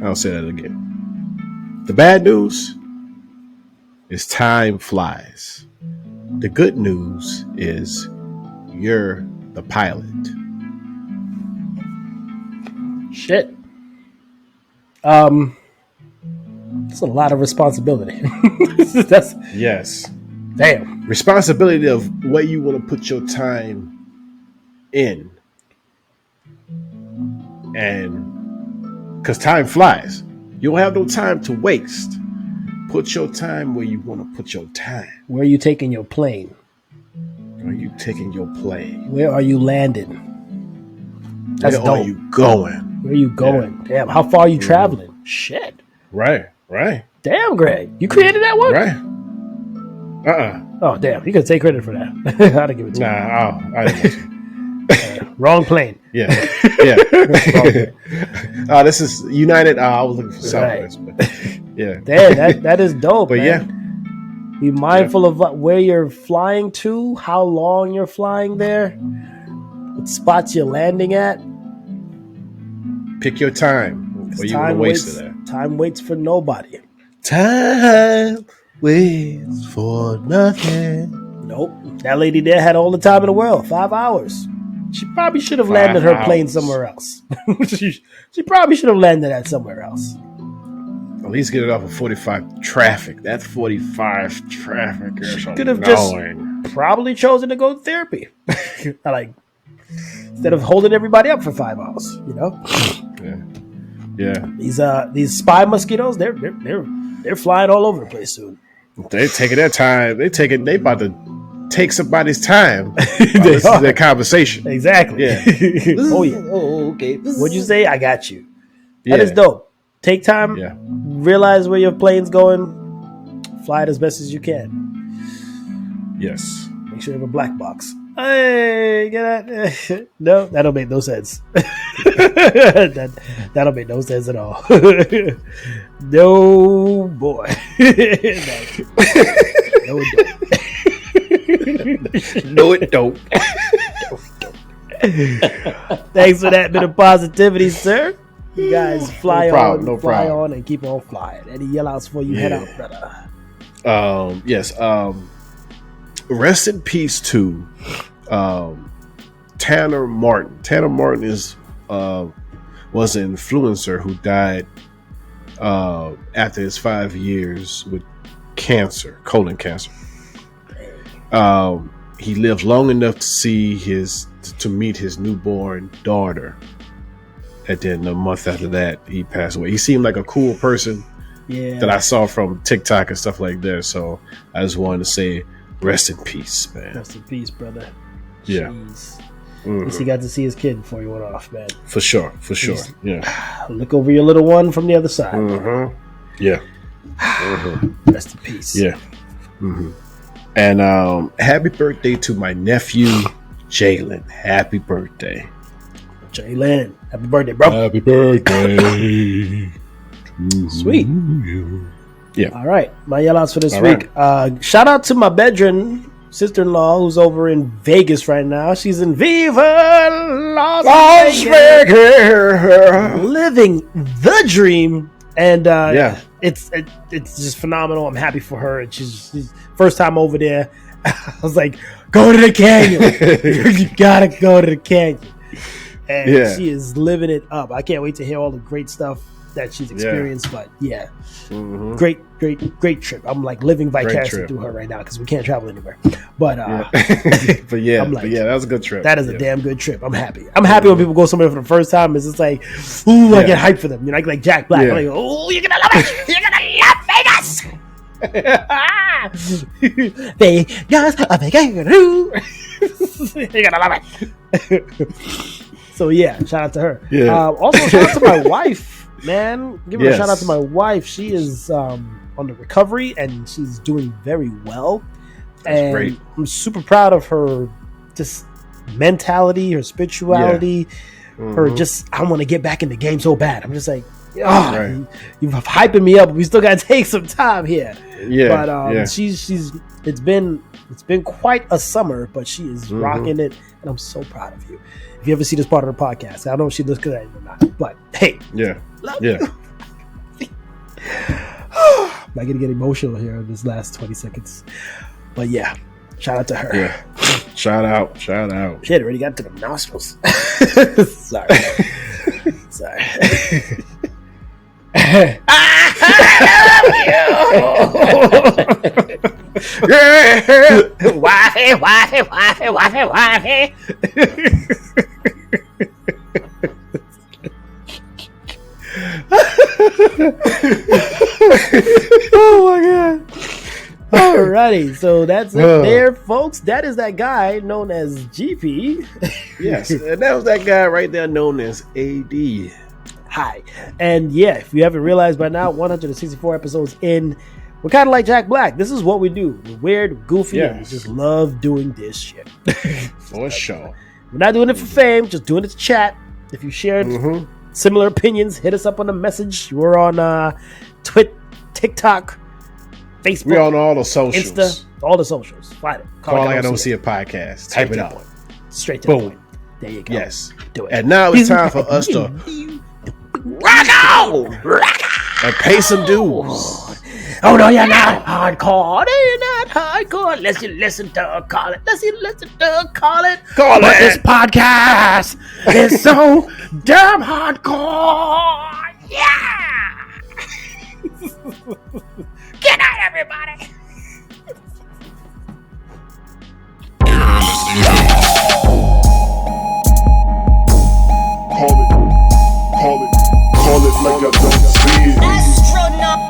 S3: I'll say that again. The bad news is time flies. The good news is you're the pilot.
S2: Shit. That's a lot of responsibility.
S3: Yes.
S2: Damn.
S3: Responsibility of where you want to put your time in. And because time flies. You don't have no time to waste. Put your time where you want to put your time.
S2: Where are you taking your plane?
S3: Where are you taking your plane?
S2: Where are you landing? That's
S3: Where are
S2: dope.
S3: you going?
S2: Where are you going? Damn, how far are you traveling? Shit.
S3: Right.
S2: Damn, Greg. You created that one?
S3: Right.
S2: Oh, damn. You can take credit for that. I'd give it to you.
S3: I didn't.
S2: Wrong plane.
S3: Yeah. This is United. I was looking for Southwest, but yeah.
S2: Damn, that is dope.
S3: But
S2: man. Be mindful of where you're flying to, how long you're flying there, what spots you're landing at.
S3: Pick your time. Where you want to waste it at.
S2: Time waits for nobody.
S1: Time waits for nothing.
S2: Nope. That lady there had all the time in the world. 5 hours. She probably should have landed her plane somewhere else. she probably should have landed at somewhere else.
S3: At least get it off of 45 traffic. That's 45 traffic.
S2: She could have just probably chosen to go to therapy. Instead of holding everybody up for 5 hours, you know?
S3: Yeah.
S2: These spy mosquitoes, they're flying all over the place soon.
S3: They're taking their time. They about to take somebody's time. This is their conversation.
S2: Exactly.
S3: Yeah.
S2: Oh yeah.
S1: Oh, okay.
S2: What'd you say? I got you. That is dope. Take time.
S3: Yeah.
S2: Realize where your plane's going. Fly it as best as you can.
S3: Yes.
S2: Make sure you have a black box. Hey, get that? No, that'll make no sense. That'll make no sense at all. No, boy. No, it don't. Thanks for that bit of positivity, sir. You guys fly on, and keep on flying. Any yell outs before you head out, brother?
S3: Yes. Rest in peace to Tanner Martin. Tanner Martin was an influencer who died after his 5 years with cancer, colon cancer. He lived long enough to see to meet his newborn daughter. And then a month after that, he passed away. He seemed like a cool person that I saw from TikTok and stuff like that. So I just wanted to say, rest in peace, man.
S2: Rest in peace, brother.
S3: Yeah.
S2: Jeez. At least he got to see his kid before he went off, man.
S3: For sure. Yeah.
S2: Look over your little one from the other side.
S3: Yeah.
S2: Rest in peace.
S3: Yeah. And happy birthday to my nephew, Jalen. Happy birthday.
S2: Jalen. Happy birthday, bro.
S3: Happy birthday.
S2: Sweet.
S3: Yeah.
S2: All right. My yell outs for this week. Shout out to my bedroom sister-in-law who's over in Vegas right now. She's in Viva Las Vegas. Living the dream. And it's just phenomenal. I'm happy for her. And she's first time over there. I was like, go to the canyon. You gotta go to the canyon. And she is living it up. I can't wait to hear all the great stuff that she's experienced. But great trip. I'm like living vicariously through her right now because we can't travel anywhere. But
S3: I'm like, that was a good trip.
S2: That is a damn good trip. I'm happy. I'm happy when people go somewhere for the first time. It's just like, ooh, I get hyped for them. You know, like Jack Black. I'm like, oh, you're gonna love it. You're gonna love Vegas. Vegas, you're gonna love it. So yeah, shout out to her. Also shout out to my wife, man. Give her a shout out to my wife. She is on the recovery and she's doing very well. That's great. I'm super proud of her just mentality, her spirituality, her just I want to get back in the game so bad. I'm just like, you're hyping me up. We still gotta take some time here. She's it's been quite a summer, but she is rocking it, and I'm so proud of you. If you ever see this part of the podcast, I don't know if she looks good at it or not, but hey, love you. I'm not gonna get emotional here in this last 20 seconds, but yeah, shout out to her.
S3: Yeah, shout out.
S2: Shit, already got to the nostrils. Sorry. Wifey. Oh my god. Alrighty, so that's it there, folks. That is that guy known as GP.
S3: Yes, and that was that guy right there known as AD.
S2: Hi. And yeah, if you haven't realized by now, 164 episodes in, we're kind of like Jack Black. This is what we do. We're weird, we're goofy, and we just love doing this shit.
S3: For sure.
S2: We're not doing it for fame, just doing it to chat. If you shared similar opinions, hit us up on the message. We're on TikTok, Facebook.
S3: We're on all the socials.
S2: Insta, all the socials. Find it.
S3: Call like I don't see a podcast. Type it out.
S2: Straight to the point. There you go.
S3: Yes.
S2: Do it.
S3: And now it's time for us to rock out and pay some dues.
S2: Oh no, you're not hardcore. No, you're not hardcore unless you listen to Call It. Unless you listen to Call It.
S3: But
S2: this podcast is so damn hardcore. Yeah. Good night, everybody.
S6: Call it like I don't see it.
S7: Astronaut.